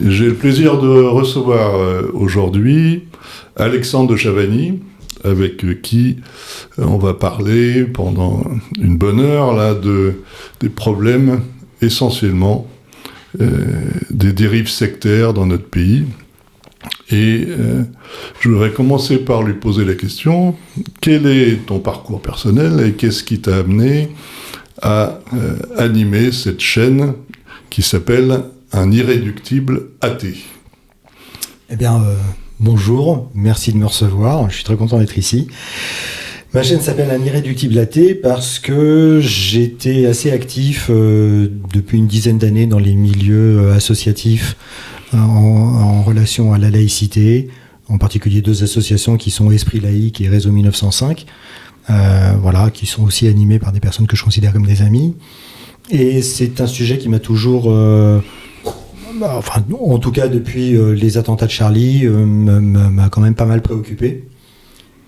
J'ai le plaisir de recevoir aujourd'hui Alexandre de Chavagny, avec qui on va parler pendant une bonne heure là, des problèmes essentiellement des dérives sectaires dans notre pays. Et je voudrais commencer par lui poser la question, quel est ton parcours personnel et qu'est-ce qui t'a amené à animer cette chaîne qui s'appelle Un irréductible athée? Eh bien, bonjour, merci de me recevoir, je suis très content d'être ici. Ma chaîne s'appelle Un irréductible athée parce que j'étais assez actif depuis une dizaine d'années dans les milieux associatifs en relation à la laïcité, en particulier deux associations qui sont Esprit laïque et Réseau 1905, qui sont aussi animées par des personnes que je considère comme des amis. Et c'est un sujet qui m'a toujours... en tout cas depuis les attentats de Charlie, m'a quand même pas mal préoccupé.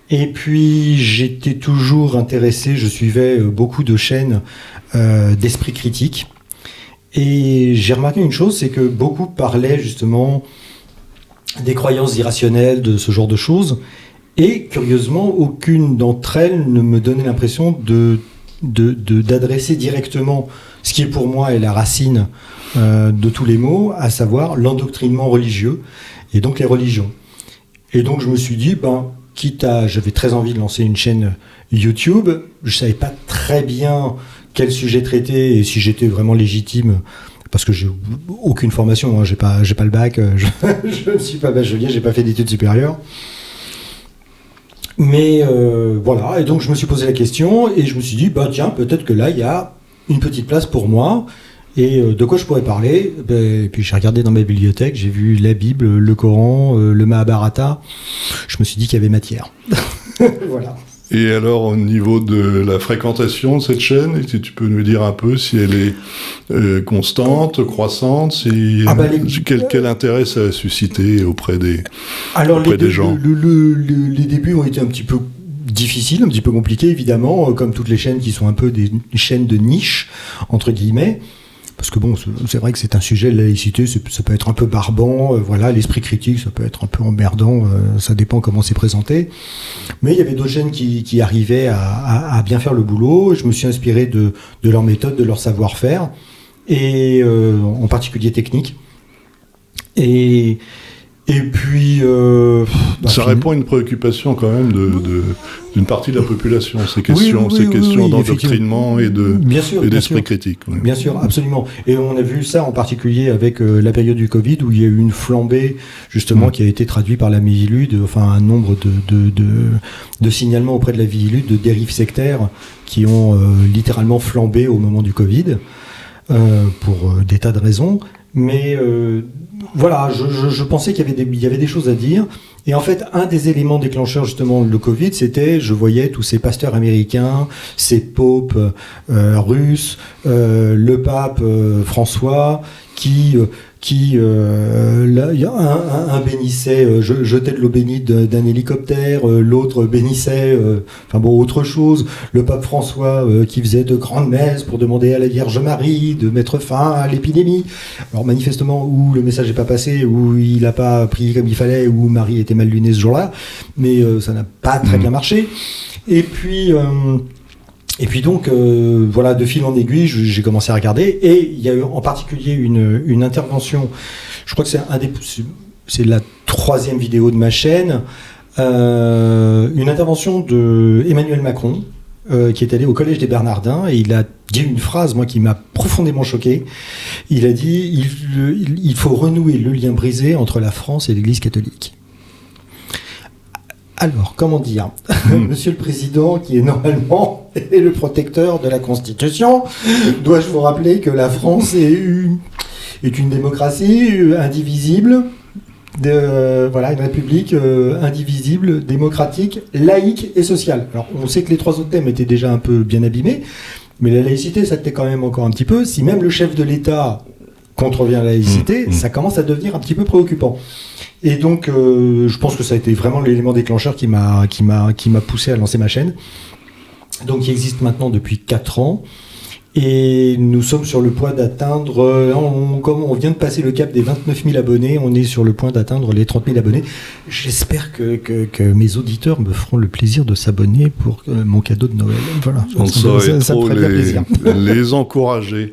Et puis j'étais toujours intéressé, je suivais beaucoup de chaînes d'esprit critique. Et j'ai remarqué une chose, c'est que beaucoup parlaient justement des croyances irrationnelles, de ce genre de choses. Et curieusement, aucune d'entre elles ne me donnait l'impression d'adresser directement ce qui est pour moi est la racine de tous les maux, à savoir l'endoctrinement religieux et donc les religions. Et donc je me suis dit, j'avais très envie de lancer une chaîne YouTube, je savais pas très bien quel sujet traiter et si j'étais vraiment légitime, parce que j'ai aucune formation, j'ai pas le bac, je ne suis pas bachelier, j'ai pas fait d'études supérieures. Mais voilà, et donc je me suis posé la question et je me suis dit, tiens, peut-être que là il y a une petite place pour moi. Et de quoi je pourrais parler? Et puis j'ai regardé dans ma bibliothèque, j'ai vu la Bible, le Coran, le Mahabharata. Je me suis dit qu'il y avait matière. Voilà. Et alors, au niveau de la fréquentation de cette chaîne, si tu peux nous dire un peu si elle est constante, croissante, quel intérêt ça a suscité auprès des gens? Les débuts ont été un petit peu difficiles, un petit peu compliqués, évidemment, comme toutes les chaînes qui sont un peu des chaînes de niche, entre guillemets. Parce que c'est vrai que c'est un sujet, la laïcité, ça peut être un peu barbant, l'esprit critique, ça peut être un peu emmerdant, ça dépend comment c'est présenté. Mais il y avait d'autres chaînes qui arrivaient à bien faire le boulot. Je me suis inspiré de leur méthode, de leur savoir-faire, et en particulier technique. Et puis... ça répond à une préoccupation quand même d'une partie de la population, ces questions d'endoctrinement et d'esprit critique. Oui. Bien sûr, absolument. Et on a vu ça en particulier avec la période du Covid, où il y a eu une flambée, justement, qui a été traduite par la Miviludes, un nombre de signalements auprès de la Miviludes, de dérives sectaires, qui ont littéralement flambé au moment du Covid, pour des tas de raisons. Mais je pensais qu'il y avait des choses à dire. Et en fait, un des éléments déclencheurs, justement, le Covid, c'était, je voyais tous ces pasteurs américains, ces popes russes, le pape François, un bénissait, jetait de l'eau bénite d'un hélicoptère, l'autre bénissait, autre chose. Le pape François qui faisait de grandes messes pour demander à la Vierge Marie de mettre fin à l'épidémie. Alors manifestement, où le message n'est pas passé, où il n'a pas prié comme il fallait, où Marie était mal lunée ce jour-là, mais ça n'a pas très bien marché. Et puis donc, de fil en aiguille, j'ai commencé à regarder, et il y a eu en particulier une intervention, je crois que c'est la 3e vidéo de ma chaîne, une intervention de Emmanuel Macron, qui est allé au Collège des Bernardins, et il a dit une phrase, moi, qui m'a profondément choqué. Il a dit « Il faut renouer le lien brisé entre la France et l'Église catholique ». Alors, comment dire, Monsieur le Président, qui est normalement le protecteur de la Constitution, dois-je vous rappeler que la France est une démocratie indivisible, une république indivisible, démocratique, laïque et sociale. Alors, on sait que les 3 autres thèmes étaient déjà un peu bien abîmés, mais la laïcité, ça l'était quand même encore un petit peu. Si même le chef de l'État contrevient à la laïcité, ça commence à devenir un petit peu préoccupant. Et donc, je pense que ça a été vraiment l'élément déclencheur qui m'a poussé à lancer ma chaîne. Donc, qui existe maintenant depuis 4 ans. Et nous sommes sur le point d'atteindre, comme on vient de passer le cap des 29 000 abonnés, on est sur le point d'atteindre les 30 000 abonnés. J'espère que mes auditeurs me feront le plaisir de s'abonner pour mon cadeau de Noël. Voilà, on saurait ça trop me ferait bien plaisir. les encourager.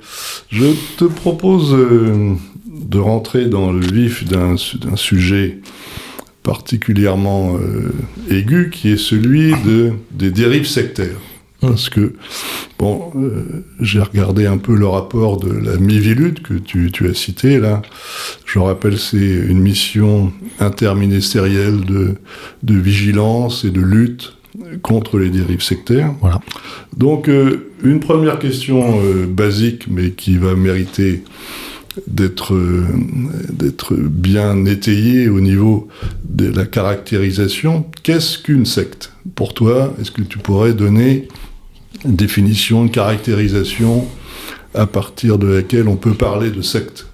Je te propose de rentrer dans le vif d'un sujet particulièrement aigu, qui est celui des dérives sectaires. Parce que, j'ai regardé un peu le rapport de la Miviludes que tu as cité, là. Je rappelle, c'est une mission interministérielle de vigilance et de lutte contre les dérives sectaires. Voilà. Donc, une première question basique, mais qui va mériter d'être bien étayée au niveau de la caractérisation. Qu'est-ce qu'une secte ? Pour toi, est-ce que tu pourrais donner une définition, une caractérisation à partir de laquelle on peut parler de secte ?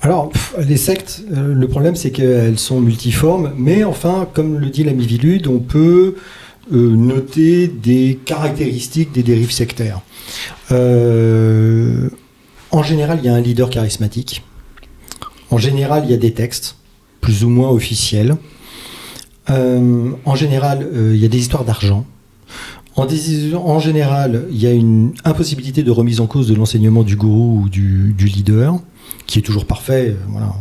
Alors, les sectes, le problème c'est qu'elles sont multiformes, mais enfin, comme le dit la Miviludes, on peut noter des caractéristiques des dérives sectaires. En général, il y a un leader charismatique. En général, il y a des textes, plus ou moins officiels. En général, il y a des histoires d'argent. En général, il y a une impossibilité de remise en cause de l'enseignement du gourou ou du leader, qui est toujours parfait. Voilà,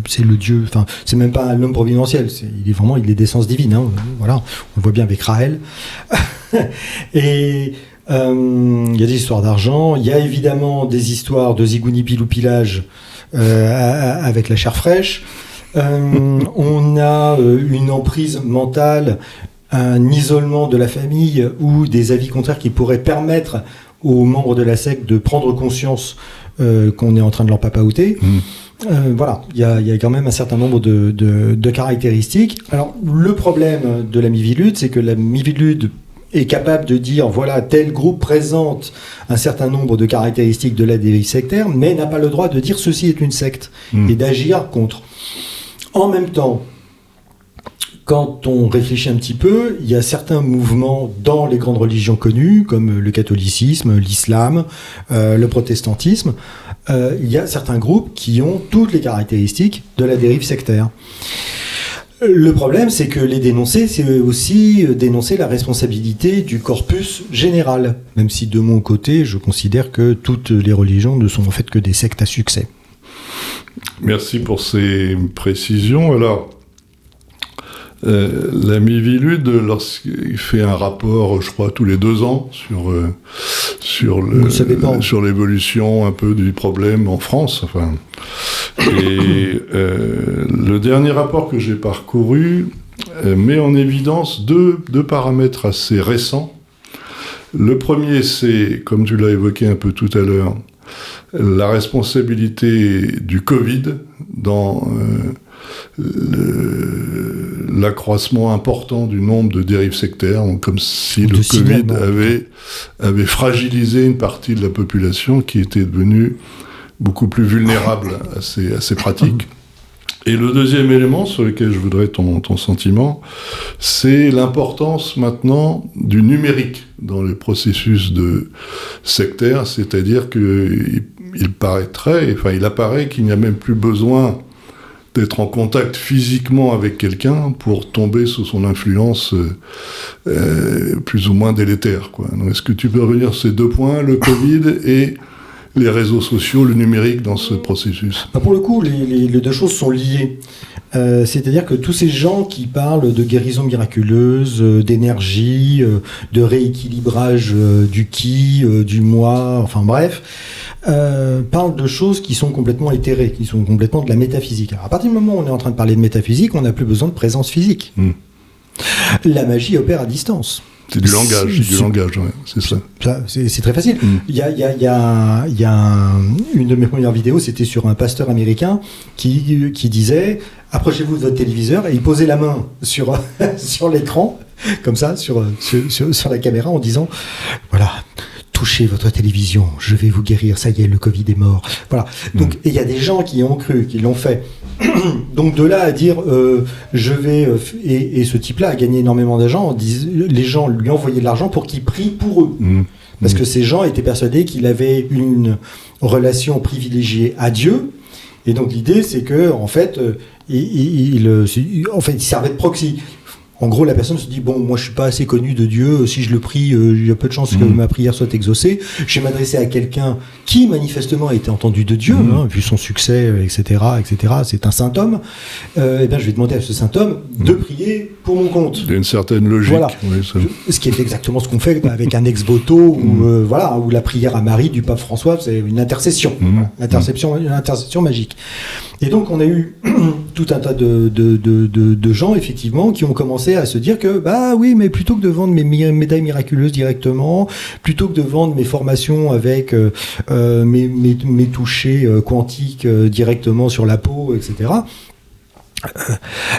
c'est le dieu. Enfin, c'est même pas l'homme providentiel. Il est d'essence divine. Hein, voilà, on le voit bien avec Rahel. Et il y a des histoires d'argent. Il y a évidemment des histoires de zigouni-pilou-pilage avec la chair fraîche. On a une emprise mentale, un isolement de la famille ou des avis contraires qui pourraient permettre aux membres de la secte de prendre conscience qu'on est en train de leur papaouter. Voilà, il y a quand même un certain nombre de caractéristiques. Alors, le problème de la Miviludes, c'est que la Miviludes est capable de dire, voilà, tel groupe présente un certain nombre de caractéristiques de la dérive sectaire, mais n'a pas le droit de dire ceci est une secte et d'agir contre. En même temps, quand on réfléchit un petit peu, il y a certains mouvements dans les grandes religions connues, comme le catholicisme, l'islam, le protestantisme. Il y a certains groupes qui ont toutes les caractéristiques de la dérive sectaire. Le problème, c'est que les dénoncer, c'est aussi dénoncer la responsabilité du corpus général. Même si, de mon côté, je considère que toutes les religions ne sont en fait que des sectes à succès. Merci pour ces précisions. Alors, la Miviludes, lorsqu'il fait un rapport, je crois, tous les 2 ans sur l'évolution un peu du problème en France. Enfin, et le dernier rapport que j'ai parcouru met en évidence deux paramètres assez récents. Le premier, c'est, comme tu l'as évoqué un peu tout à l'heure, la responsabilité du Covid dans l'accroissement important du nombre de dérives sectaires, donc comme si le Covid avait fragilisé une partie de la population qui était devenue beaucoup plus vulnérable à ces pratiques. Et le deuxième élément sur lequel je voudrais ton sentiment, c'est l'importance maintenant du numérique dans les processus de sectaires, c'est-à-dire qu'il apparaît qu'il n'y a même plus besoin d'être en contact physiquement avec quelqu'un pour tomber sous son influence plus ou moins délétère, quoi. Donc, est-ce que tu peux revenir sur ces 2 points, le Covid et les réseaux sociaux, le numérique dans ce processus? Pour le coup, les 2 choses sont liées. C'est-à-dire que tous ces gens qui parlent de guérison miraculeuse, d'énergie, de rééquilibrage du ki, du moi, enfin bref, parlent de choses qui sont complètement éthérées, qui sont complètement de la métaphysique. Alors, à partir du moment où on est en train de parler de métaphysique, on n'a plus besoin de présence physique. La magie opère à distance. C'est du langage, ouais, c'est ça. C'est très facile. Il y a une de mes premières vidéos, c'était sur un pasteur américain qui disait « Approchez-vous de votre téléviseur » et il posait la main sur l'écran, comme ça, sur la caméra, en disant « Voilà, touchez votre télévision, je vais vous guérir, ça y est, le Covid est mort. » Voilà. Donc, et il y a des gens qui ont cru, qui l'ont fait. Donc de là à dire je vais et ce type-là a gagné énormément d'argent. Les gens lui envoyaient de l'argent pour qu'il prie pour eux. Parce que ces gens étaient persuadés qu'il avait une relation privilégiée à Dieu. Et donc l'idée, c'est que en fait, il servait de proxy. En gros, la personne se dit, bon, moi je suis pas assez connu de Dieu, si je le prie, il y a peu de chances que ma prière soit exaucée. Je vais m'adresser à quelqu'un qui manifestement a été entendu de Dieu, vu son succès, etc., c'est un saint homme. Eh bien, je vais demander à ce saint homme de prier pour mon compte. Il y a une certaine logique. Voilà. Oui, ça... Ce qui est exactement ce qu'on fait avec un ex-voto, où la prière à Marie du pape François, c'est une intercession, une intercession magique. Et donc, on a eu tout un tas de gens, effectivement, qui ont commencé à se dire que, bah oui, mais plutôt que de vendre mes médailles miraculeuses directement, plutôt que de vendre mes formations avec mes touchés quantiques directement sur la peau, etc.,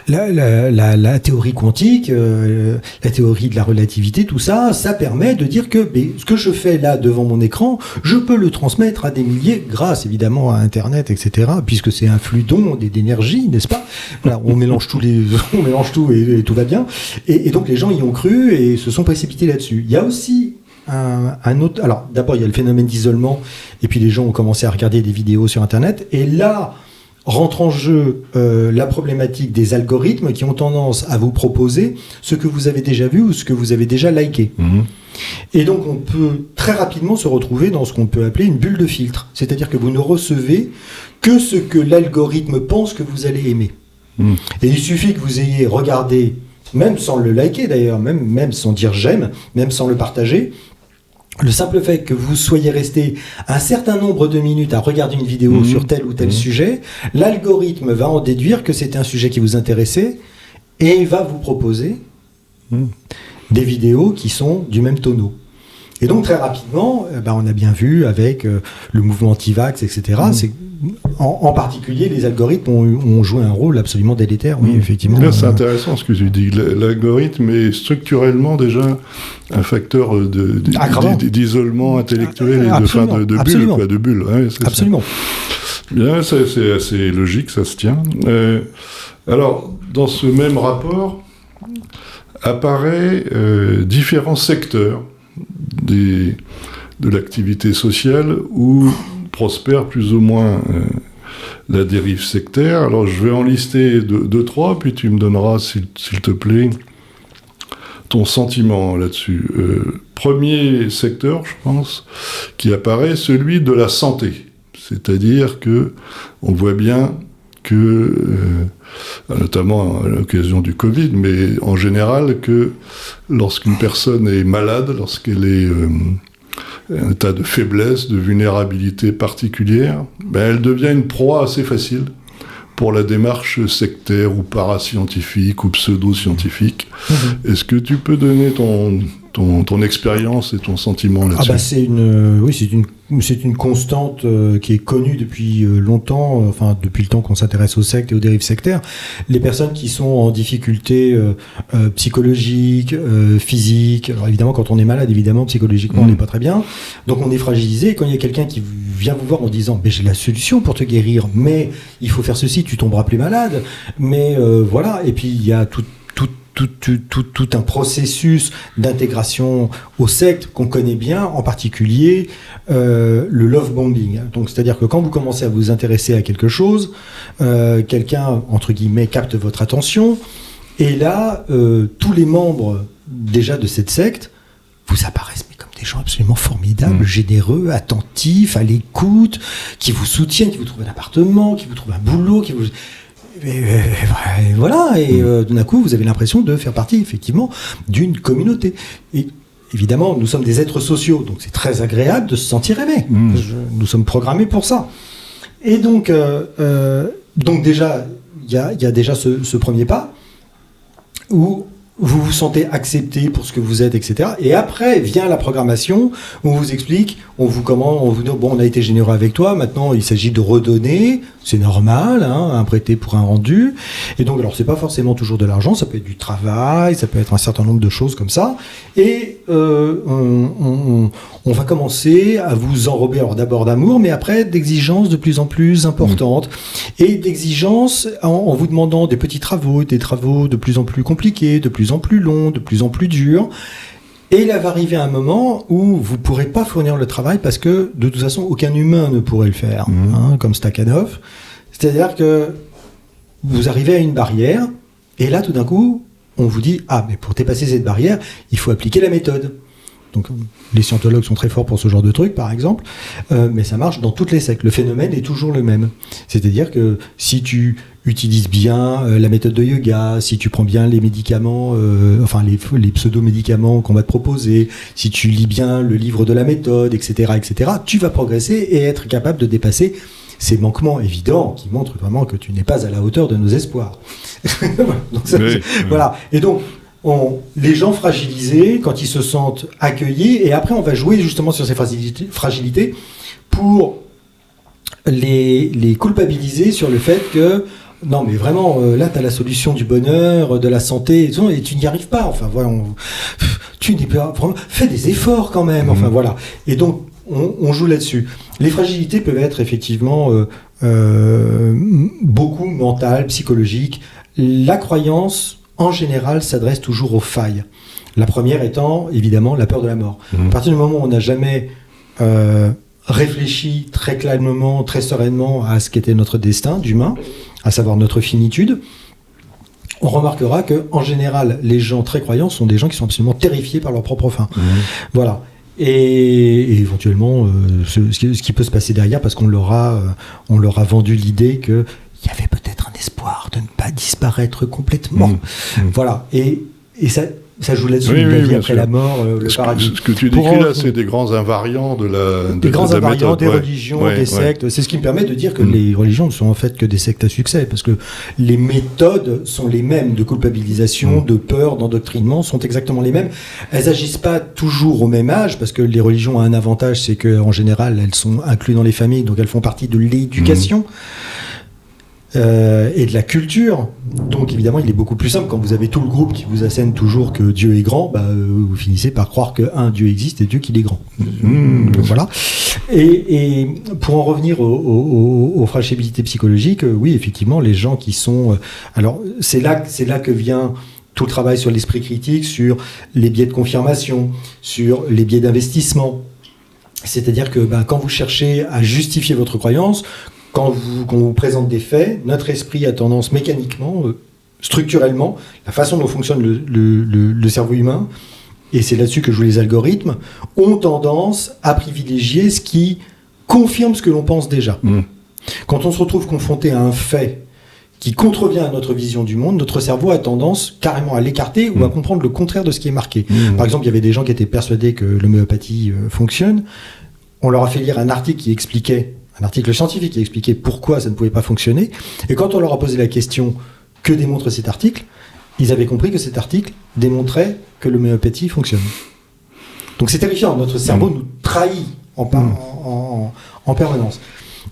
la théorie quantique, la théorie de la relativité, tout ça, ça permet de dire que ce que je fais là devant mon écran, je peux le transmettre à des milliers, grâce évidemment à Internet, etc., puisque c'est un flux d'ondes et d'énergie, n'est-ce pas? Voilà, on mélange tout et tout va bien. Et donc les gens y ont cru et se sont précipités là-dessus. Il y a aussi un autre... Alors d'abord, il y a le phénomène d'isolement, et puis les gens ont commencé à regarder des vidéos sur Internet, et là rentre en jeu la problématique des algorithmes qui ont tendance à vous proposer ce que vous avez déjà vu ou ce que vous avez déjà liké. Et donc on peut très rapidement se retrouver dans ce qu'on peut appeler une bulle de filtre. C'est-à-dire que vous ne recevez que ce que l'algorithme pense que vous allez aimer. Et il suffit que vous ayez regardé, même sans le liker d'ailleurs, même sans dire j'aime, même sans le partager, le simple fait que vous soyez resté un certain nombre de minutes à regarder une vidéo sur tel ou tel sujet, l'algorithme va en déduire que c'est un sujet qui vous intéressait et va vous proposer des vidéos qui sont du même tonneau. Et donc très rapidement, on a bien vu avec le mouvement anti-vax, etc., c'est en particulier, les algorithmes ont joué un rôle absolument délétère, oui, effectivement. Là, c'est intéressant ce que tu dis. L'algorithme est structurellement déjà un facteur d'isolement intellectuel et de bulle. Ouais, absolument. Ça. Bien, c'est assez logique, ça se tient. Alors, dans ce même rapport, apparaît différents secteurs de l'activité sociale où prospère plus ou moins la dérive sectaire. Alors je vais en lister deux, trois, puis tu me donneras, s'il te plaît, ton sentiment là-dessus. Premier secteur, je pense, qui apparaît, celui de la santé. C'est-à-dire que on voit bien que, notamment à l'occasion du Covid, mais en général, que lorsqu'une personne est malade, lorsqu'elle est un état de faiblesse, de vulnérabilité particulière, elle devient une proie assez facile pour la démarche sectaire ou parascientifique ou pseudo-scientifique. Est-ce que tu peux donner ton expérience et ton sentiment là-dessus? C'est une constante qui est connue depuis longtemps, depuis le temps qu'on s'intéresse aux sectes et aux dérives sectaires. Les personnes qui sont en difficulté psychologique, physique, alors évidemment quand on est malade, évidemment psychologiquement on n'est pas très bien, donc on est fragilisé. Quand il y a quelqu'un qui vient vous voir en disant j'ai la solution pour te guérir, mais il faut faire ceci, tu tomberas plus malade, mais voilà, et puis il y a tout un processus d'intégration aux sectes qu'on connaît bien, en particulier le love bombing. Donc, c'est-à-dire que quand vous commencez à vous intéresser à quelque chose, quelqu'un, entre guillemets, capte votre attention, et là, tous les membres déjà de cette secte vous apparaissent comme des gens absolument formidables, généreux, attentifs, à l'écoute, qui vous soutiennent, qui vous trouvent un appartement, qui vous trouvent un boulot, qui vous... Voilà, et d'un coup, vous avez l'impression de faire partie, effectivement, d'une communauté. Et évidemment, nous sommes des êtres sociaux, donc c'est très agréable de se sentir aimé. Nous sommes programmés pour ça. Et donc déjà, il y a déjà ce premier pas, où vous vous sentez accepté pour ce que vous êtes, etc. Et après vient la programmation, où on vous explique, on vous dit, on a été généreux avec toi, maintenant il s'agit de redonner, c'est normal, un prêté pour un rendu. Et donc, alors c'est pas forcément toujours de l'argent, ça peut être du travail, ça peut être un certain nombre de choses comme ça. Et on va commencer à vous enrober, alors d'abord d'amour, mais après d'exigences de plus en plus importantes. Et d'exigences en vous demandant des petits travaux, des travaux de plus en plus compliqués, de plus en plus longs, de plus en plus durs. Et il va arriver un moment où vous ne pourrez pas fournir le travail parce que, de toute façon, aucun humain ne pourrait le faire, comme Stakhanov. C'est-à-dire que vous arrivez à une barrière, et là, tout d'un coup, on vous dit « Ah, mais pour dépasser cette barrière, il faut appliquer la méthode. » Donc, les scientologues sont très forts pour ce genre de truc, par exemple, mais ça marche dans toutes les sectes. Le phénomène est toujours le même. C'est-à-dire que si tu utilises bien la méthode de yoga, si tu prends bien les médicaments, les pseudo-médicaments qu'on va te proposer, si tu lis bien le livre de la méthode, etc., tu vas progresser et être capable de dépasser ces manquements évidents qui montrent vraiment que tu n'es pas à la hauteur de nos espoirs. Donc, voilà. Et donc, les gens fragilisés, quand ils se sentent accueillis, et après on va jouer justement sur ces fragilités pour les culpabiliser sur le fait que non mais vraiment là tu as la solution du bonheur, de la santé et tu n'y arrives pas, enfin voilà, tu n'es pas vraiment, fais des efforts quand même, enfin voilà. Et donc on joue là-dessus. Les fragilités peuvent être effectivement beaucoup mentales, psychologiques. La croyance en général, s'adresse toujours aux failles. La première étant, évidemment, la peur de la mort. À partir du moment où on n'a jamais réfléchi très calmement, très sereinement à ce qu'était notre destin d'humain, à savoir notre finitude, on remarquera qu'en général, les gens très croyants sont des gens qui sont absolument terrifiés par leur propre fin. Voilà. Et éventuellement, ce qui peut se passer derrière, parce qu'on leur a vendu l'idée qu'il y avait peut-être un espoir de ne pas disparaître complètement. Voilà. Et ça joue là-dessus, la vie après la mort, le paradis. Ce que tu décris là, c'est des grands invariants des religions, des sectes. C'est ce qui me permet de dire que les religions ne sont en fait que des sectes à succès, parce que les méthodes sont les mêmes de culpabilisation, de peur, d'endoctrinement, sont exactement les mêmes. Elles agissent pas toujours au même âge, parce que les religions ont un avantage, c'est qu'en général, elles sont incluses dans les familles, donc elles font partie de l'éducation. Et de la culture. Donc évidemment il est beaucoup plus simple quand vous avez tout le groupe qui vous assène toujours que Dieu est grand, vous finissez par croire que Dieu existe et Dieu qu'il est grand. Voilà. Et pour en revenir aux fragilités psychologiques, oui effectivement les gens qui sont alors c'est là que vient tout le travail sur l'esprit critique, sur les biais de confirmation, sur les biais d'investissement. C'est-à-dire que quand vous cherchez à justifier votre croyance, quand on vous présente des faits, notre esprit a tendance mécaniquement, structurellement, la façon dont fonctionne le cerveau humain, et c'est là-dessus que jouent les algorithmes, ont tendance à privilégier ce qui confirme ce que l'on pense déjà. Quand on se retrouve confronté à un fait qui contrevient à notre vision du monde, notre cerveau a tendance carrément à l'écarter ou à comprendre le contraire de ce qui est marqué. Par exemple, il y avait des gens qui étaient persuadés que l'homéopathie fonctionne. On leur a fait lire un article scientifique qui expliquait pourquoi ça ne pouvait pas fonctionner. Et quand on leur a posé la question « Que démontre cet article ?», ils avaient compris que cet article démontrait que l'homéopathie fonctionne. Donc c'est terrifiant, notre cerveau nous trahit en permanence.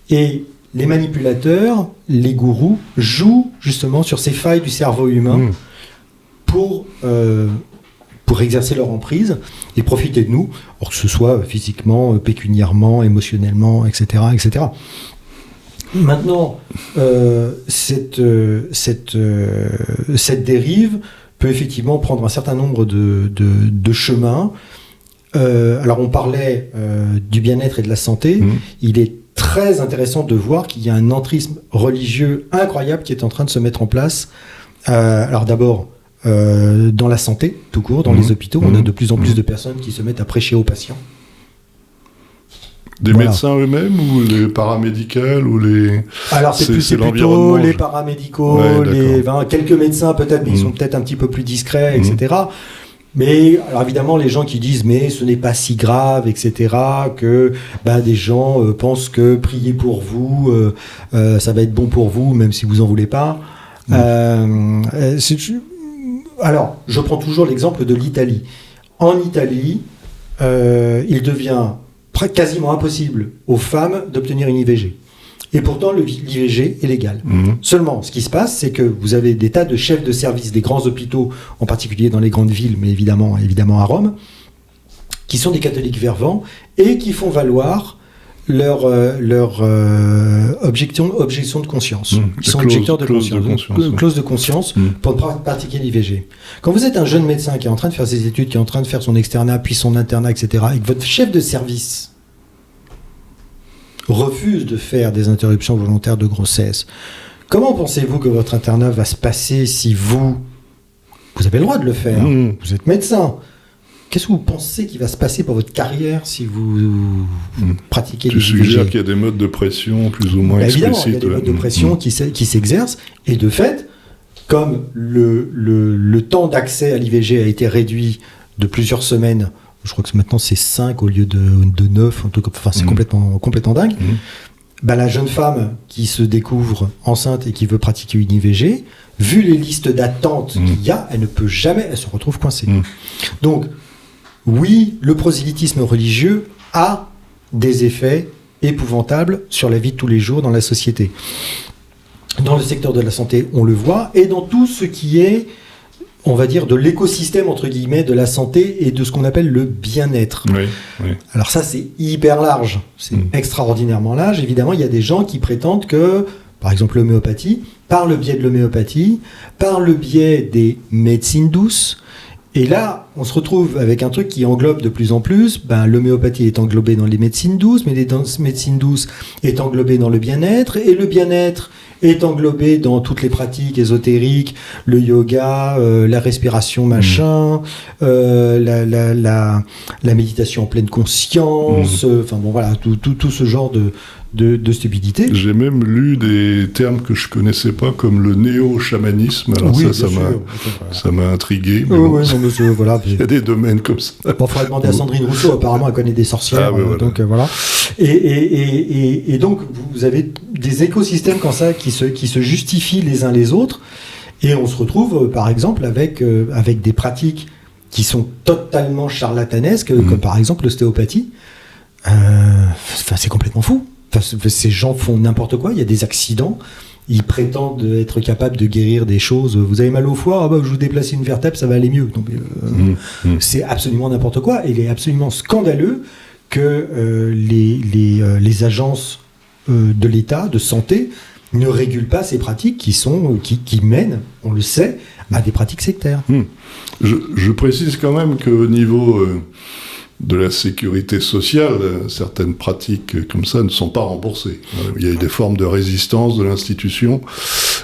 Et les manipulateurs, les gourous, jouent justement sur ces failles du cerveau humain pour exercer leur emprise et profiter de nous, or que ce soit physiquement, pécuniairement, émotionnellement, etc. etc. Maintenant, cette dérive peut effectivement prendre un certain nombre de chemins. Alors on parlait du bien-être et de la santé. Il est très intéressant de voir qu'il y a un entrisme religieux incroyable qui est en train de se mettre en place. Alors d'abord, dans la santé, tout court, dans les hôpitaux, on a de plus en plus de personnes qui se mettent à prêcher aux patients. Des médecins eux-mêmes ou les paramédicales ou les... Alors c'est plutôt les paramédicaux, quelques médecins peut-être, mais ils sont peut-être un petit peu plus discrets, etc. Mais alors évidemment les gens qui disent mais ce n'est pas si grave, etc. Que des gens pensent que prier pour vous, ça va être bon pour vous, même si vous en voulez pas. Alors, je prends toujours l'exemple de l'Italie. En Italie, il devient quasiment impossible aux femmes d'obtenir une IVG. Et pourtant, l'IVG est légal. Seulement, ce qui se passe, c'est que vous avez des tas de chefs de service des grands hôpitaux, en particulier dans les grandes villes, mais évidemment à Rome, qui sont des catholiques fervents et qui font valoir leur objection de conscience. Ils sont objecteurs de conscience. Clause de conscience pour pratiquer l'IVG. Quand vous êtes un jeune médecin qui est en train de faire ses études, qui est en train de faire son externat, puis son internat, etc., et que votre chef de service refuse de faire des interruptions volontaires de grossesse, comment pensez-vous que votre internat va se passer si vous avez le droit de le faire, vous êtes médecin? Qu'est-ce que vous pensez qu'il va se passer pour votre carrière si vous pratiquez l'IVG? Tu suggères qu'il y a des modes de pression plus ou moins explicites. Évidemment, il y a des modes de pression qui s'exercent, et de fait, comme le temps d'accès à l'IVG a été réduit de plusieurs semaines, je crois que maintenant c'est 5 au lieu de 9, enfin c'est complètement dingue, la jeune femme qui se découvre enceinte et qui veut pratiquer une IVG, vu les listes d'attente qu'il y a, elle se retrouve coincée. Donc, oui, le prosélytisme religieux a des effets épouvantables sur la vie de tous les jours dans la société. Dans le secteur de la santé, on le voit, et dans tout ce qui est, on va dire, de l'écosystème, entre guillemets, de la santé et de ce qu'on appelle le bien-être. Oui. Alors ça, c'est hyper large, c'est extraordinairement large. Évidemment, il y a des gens qui prétendent que, par exemple, l'homéopathie, par le biais de l'homéopathie, par le biais des médecines douces, et là, on se retrouve avec un truc qui englobe de plus en plus. L'homéopathie est englobée dans les médecines douces, mais les médecines douces est englobée dans le bien-être, et le bien-être est englobé dans toutes les pratiques ésotériques, le yoga, la respiration machin, la méditation en pleine conscience, tout ce genre de stupidité. J'ai même lu des termes que je connaissais pas, comme le néo-chamanisme. Alors oui, ça m'a intrigué. Il y a des domaines comme ça. Il faudrait demander à Sandrine Rousseau, apparemment elle connaît des sorcières. Donc voilà. Et donc vous avez des écosystèmes comme ça qui se justifient les uns les autres, et on se retrouve par exemple avec des pratiques qui sont totalement charlatanesques, comme par exemple l'ostéopathie. C'est complètement fou. Ces gens font n'importe quoi, il y a des accidents, ils prétendent être capables de guérir des choses. Vous avez mal au foie, je vous déplace une vertèbre, ça va aller mieux. Donc, c'est absolument n'importe quoi, et il est absolument scandaleux que les agences de l'État, de santé, ne régulent pas ces pratiques qui mènent, on le sait, à des pratiques sectaires. Je précise quand même qu'au niveau de la sécurité sociale, certaines pratiques comme ça ne sont pas remboursées. Il y a des formes de résistance de l'institution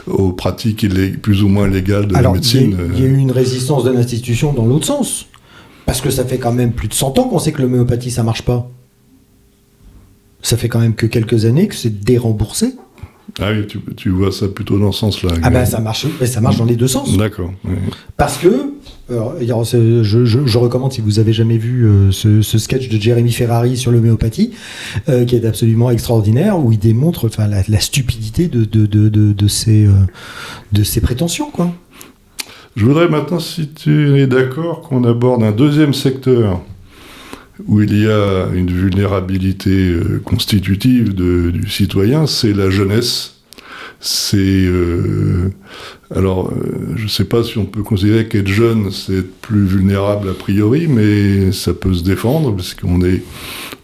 aux pratiques plus ou moins légales de la médecine. Il y a eu une résistance de l'institution dans l'autre sens. Parce que ça fait quand même plus de 100 ans qu'on sait que l'homéopathie, ça marche pas. Ça fait quand même que quelques années que c'est déremboursé. Ah oui, tu vois ça plutôt dans ce sens-là. Ça marche dans les deux sens. D'accord. Oui. Parce que, je recommande, si vous avez jamais vu ce sketch de Jérémy Ferrari sur l'homéopathie, qui est absolument extraordinaire, où il démontre la stupidité de ces prétentions, quoi. Je voudrais maintenant, si tu es d'accord, qu'on aborde un deuxième secteur où il y a une vulnérabilité constitutive du citoyen, c'est la jeunesse. Je ne sais pas si on peut considérer qu'être jeune, c'est être plus vulnérable a priori, mais ça peut se défendre, parce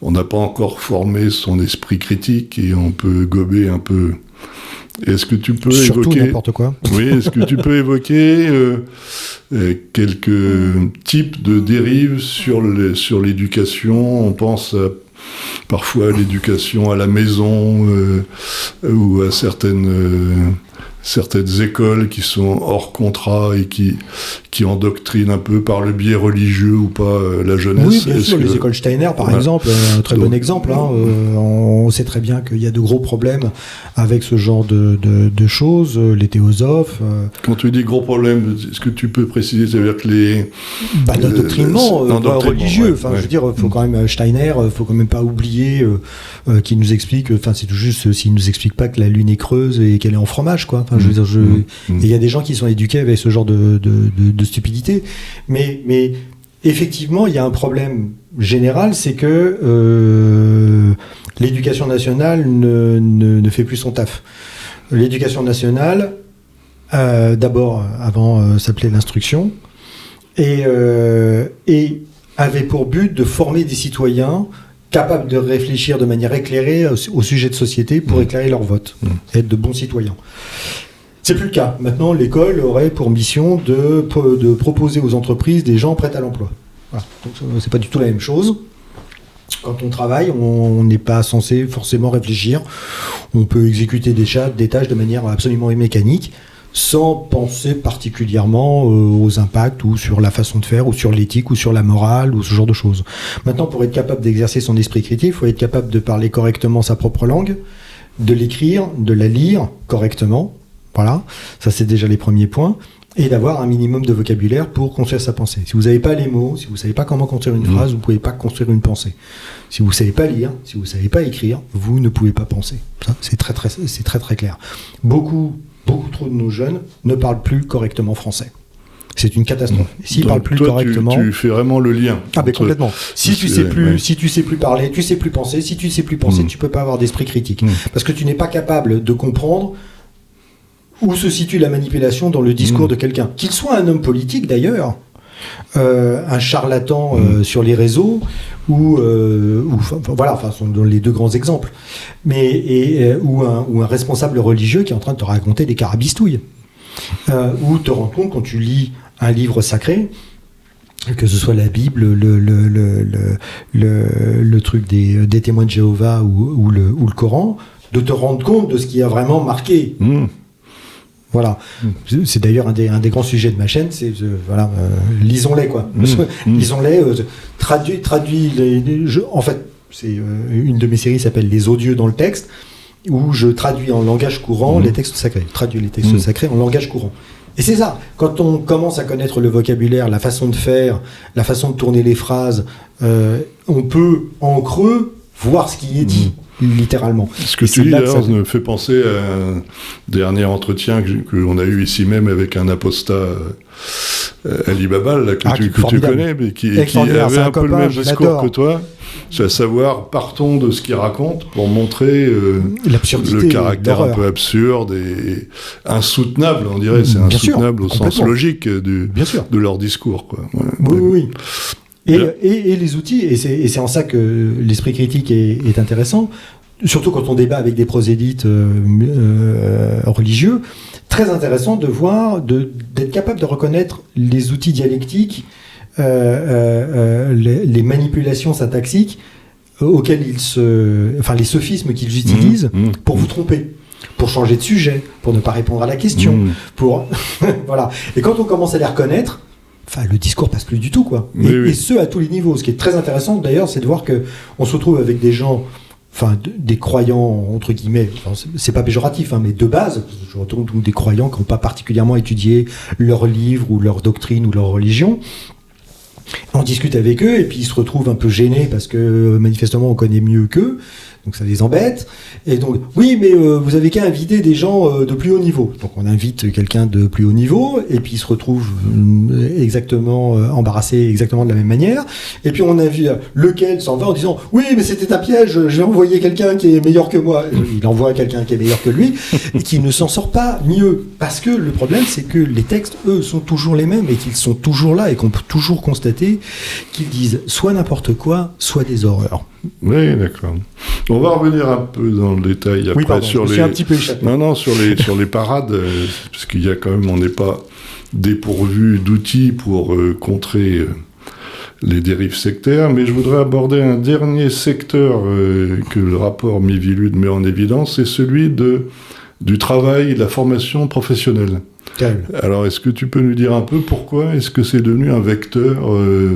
on n'a pas encore formé son esprit critique, et on peut gober un peu. Est-ce que tu peux surtout évoquer... n'importe quoi. Oui, est-ce que tu peux évoquer quelques types de dérives sur l'éducation? On pense parfois à l'éducation à la maison, ou à certaines écoles qui sont hors contrat et qui endoctrinent un peu par le biais religieux ou pas la jeunesse. Oui, bien sûr, les écoles Steiner, par exemple, un très bon exemple. On sait très bien qu'il y a de gros problèmes avec ce genre de choses, les théosophes. Quand tu dis gros problèmes, est-ce que tu peux préciser? C'est-à-dire que l'endoctrinement religieux. Je veux dire, faut quand même Steiner, faut quand même pas oublier qu'il nous explique. C'est tout juste s'il nous explique pas que la lune est creuse et qu'elle est en fromage, quoi. Je veux dire, il y a des gens qui sont éduqués avec ce genre de stupidité, mais effectivement, il y a un problème général, c'est que l'éducation nationale ne fait plus son taf. L'éducation nationale, d'abord, avant s'appelait l'instruction, et avait pour but de former des citoyens capables de réfléchir de manière éclairée au sujet de société pour éclairer leur vote, être de bons citoyens. C'est plus le cas. Maintenant, l'école aurait pour mission de proposer aux entreprises des gens prêts à l'emploi. Voilà. Donc, c'est pas du tout la même chose. Quand on travaille, on n'est pas censé forcément réfléchir. On peut exécuter des tâches de manière absolument mécanique, sans penser particulièrement aux impacts ou sur la façon de faire ou sur l'éthique ou sur la morale ou ce genre de choses. Maintenant, pour être capable d'exercer son esprit critique, il faut être capable de parler correctement sa propre langue, de l'écrire, de la lire correctement. Voilà, ça c'est déjà les premiers points. Et d'avoir un minimum de vocabulaire pour construire sa pensée. Si vous n'avez pas les mots, si vous ne savez pas comment construire une phrase, vous ne pouvez pas construire une pensée. Si vous ne savez pas lire, si vous ne savez pas écrire, vous ne pouvez pas penser. Ça, c'est très clair. Beaucoup trop de nos jeunes ne parlent plus correctement français. C'est une catastrophe. S'ils ne parlent plus correctement... Tu fais vraiment le lien. Ah ben complètement. Si tu sais plus parler, tu sais plus penser. Si tu sais plus penser, tu peux pas avoir d'esprit critique. Parce que tu n'es pas capable de comprendre où se situe la manipulation dans le discours de quelqu'un. Qu'il soit un homme politique d'ailleurs, un charlatan sur les réseaux, voilà, ce sont les deux grands exemples, ou un responsable religieux qui est en train de te raconter des carabistouilles. Ou te rends compte quand tu lis un livre sacré, que ce soit la Bible, le truc des témoins de Jéhovah ou le Coran, de te rendre compte de ce qui a vraiment marqué. Voilà. C'est d'ailleurs un des grands sujets de ma chaîne, c'est lisons-les quoi. Lisons-les, traduis en fait, c'est une de mes séries s'appelle Les odieux dans le texte, où je traduis en langage courant les textes sacrés. Traduis les textes sacrés en langage courant. Et c'est ça, quand on commence à connaître le vocabulaire, la façon de faire, la façon de tourner les phrases, on peut en creux voir ce qui est dit. Littéralement. Ce que tu dis d'ailleurs me fait penser à un dernier entretien qu'on a eu ici même avec un apostat Ali Baba là, que tu connais, mais qui avait un peu le même discours que toi, c'est à savoir partons de ce qu'il raconte pour montrer le caractère un peu absurde et insoutenable, on dirait, c'est insoutenable au sens logique de leur discours, quoi. Oui. Et les outils, et c'est en ça que l'esprit critique est intéressant, surtout quand on débat avec des prosélytes religieux, très intéressant de voir, d'être capable de reconnaître les outils dialectiques, les manipulations syntaxiques auxquelles les sophismes qu'ils utilisent pour vous tromper, pour changer de sujet, pour ne pas répondre à la question, voilà. Et quand on commence à les reconnaître, le discours passe plus du tout, quoi. Et ce, à tous les niveaux. Ce qui est très intéressant, d'ailleurs, c'est de voir qu'on se retrouve avec des gens, des croyants, entre guillemets, c'est pas péjoratif, mais de base, je retrouve des croyants qui n'ont pas particulièrement étudié leurs livres ou leur doctrine ou leur religion. On discute avec eux, et puis ils se retrouvent un peu gênés parce que, manifestement, on connaît mieux qu'eux. Donc ça les embête. Et donc, oui, mais vous avez qu'à inviter des gens de plus haut niveau. Donc on invite quelqu'un de plus haut niveau, et puis il se retrouve exactement embarrassé exactement de la même manière. Et puis on invite lequel s'en va en disant « Oui, mais c'était un piège, j'ai envoyé quelqu'un qui est meilleur que moi. » Il envoie quelqu'un qui est meilleur que lui, et qui ne s'en sort pas mieux. Parce que le problème, c'est que les textes, eux, sont toujours les mêmes, et qu'ils sont toujours là, et qu'on peut toujours constater qu'ils disent soit n'importe quoi, soit des horreurs. Oui, d'accord. On va revenir un peu dans le détail après sur les. Un petit peu échappé. Non, sur les parades, parce qu'il y a quand même, on n'est pas dépourvu d'outils pour contrer les dérives sectaires, mais je voudrais aborder un dernier secteur que le rapport Miviludes met en évidence, c'est celui du travail et de la formation professionnelle. Alors, est-ce que tu peux nous dire un peu pourquoi est-ce que c'est devenu un vecteur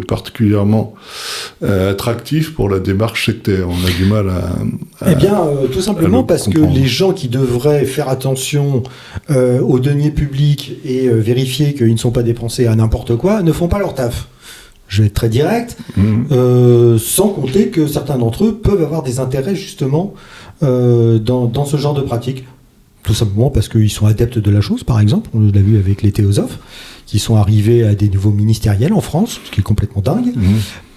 particulièrement attractif pour la démarche sectaire? On a du mal à tout simplement parce comprendre. Que les gens qui devraient faire attention aux deniers publics et vérifier qu'ils ne sont pas dépensés à n'importe quoi, ne font pas leur taf. Je vais être très direct, sans compter que certains d'entre eux peuvent avoir des intérêts justement dans ce genre de pratique. Tout simplement parce qu'ils sont adeptes de la chose, par exemple. On l'a vu avec les théosophes, qui sont arrivés à des niveaux ministériels en France, ce qui est complètement dingue.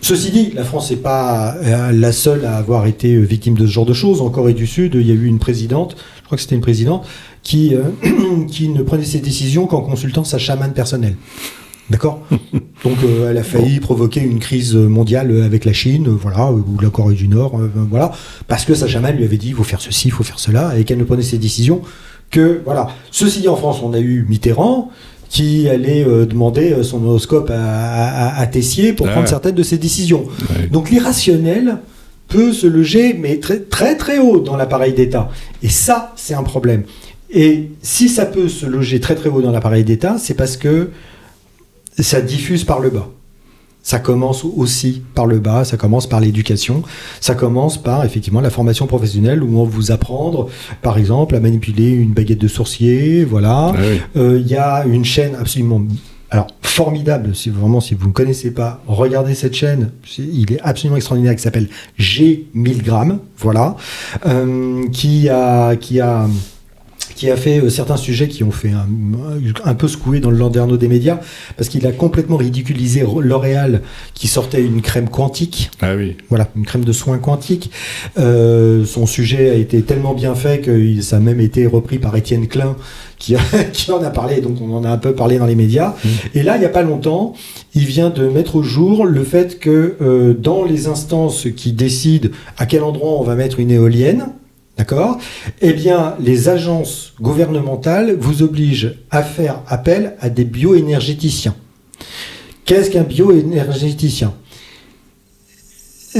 Ceci dit, la France n'est pas la seule à avoir été victime de ce genre de choses. En Corée du Sud, il y a eu une présidente, je crois que c'était une présidente, qui ne prenait ses décisions qu'en consultant sa chamane personnelle. D'accord. Donc elle a failli provoquer une crise mondiale avec la Chine, voilà, ou la Corée du Nord, voilà, parce que Sacha Mal lui avait dit il faut faire ceci, il faut faire cela, et qu'elle ne prenait ses décisions que, voilà. Ceci dit, en France, on a eu Mitterrand qui allait demander son horoscope à Tessier pour prendre certaines de ses décisions. Ouais. Donc l'irrationnel peut se loger, mais très très très haut dans l'appareil d'État. Et ça, c'est un problème. Et si ça peut se loger très très haut dans l'appareil d'État, c'est parce que ça diffuse par le bas. Ça commence aussi par le bas, ça commence par l'éducation, ça commence par effectivement la formation professionnelle où on va vous apprendre, par exemple, à manipuler une baguette de sourcier, voilà. Y a une chaîne absolument formidable, si vous ne connaissez pas, regardez cette chaîne, il est absolument extraordinaire, qui s'appelle G1000 grammes, voilà, qui a fait certains sujets qui ont fait un peu secouer dans le landerneau des médias, parce qu'il a complètement ridiculisé L'Oréal qui sortait une crème quantique. Ah oui. Voilà, une crème de soins quantique. Son sujet a été tellement bien fait que ça a même été repris par Étienne Klein qui en a parlé, donc on en a un peu parlé dans les médias. Et là, il n'y a pas longtemps, il vient de mettre au jour le fait que dans les instances qui décident à quel endroit on va mettre une éolienne, d'accord ? Eh bien, les agences gouvernementales vous obligent à faire appel à des bioénergéticiens. Qu'est-ce qu'un bioénergéticien ?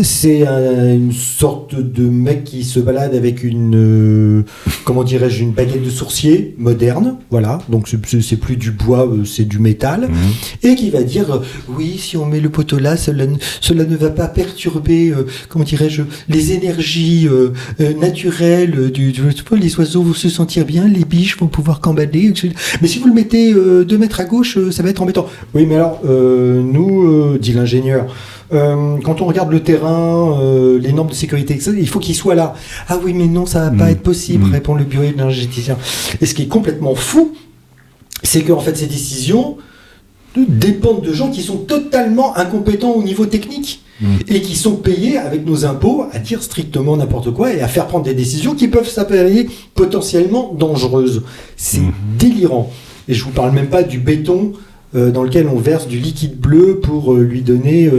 C'est une sorte de mec qui se balade avec une baguette de sourcier moderne, voilà. Donc c'est plus du bois, c'est du métal, et qui va dire oui, si on met le poteau là, cela ne va pas perturber, les énergies naturelles les oiseaux vont se sentir bien, les biches vont pouvoir cambader, etc. Mais si vous le mettez 2 mètres à gauche, ça va être embêtant. Oui, mais alors nous, dit l'ingénieur. Quand on regarde le terrain, les normes de sécurité, etc., il faut qu'il soit là. Ah oui, mais non, ça va pas être possible, répond le bioénergéticien. Et ce qui est complètement fou, c'est qu'en fait, ces décisions dépendent de gens qui sont totalement incompétents au niveau technique et qui sont payés avec nos impôts à dire strictement n'importe quoi et à faire prendre des décisions qui peuvent s'avérer potentiellement dangereuses. C'est délirant. Et je vous parle même pas du béton dans lequel on verse du liquide bleu pour lui donner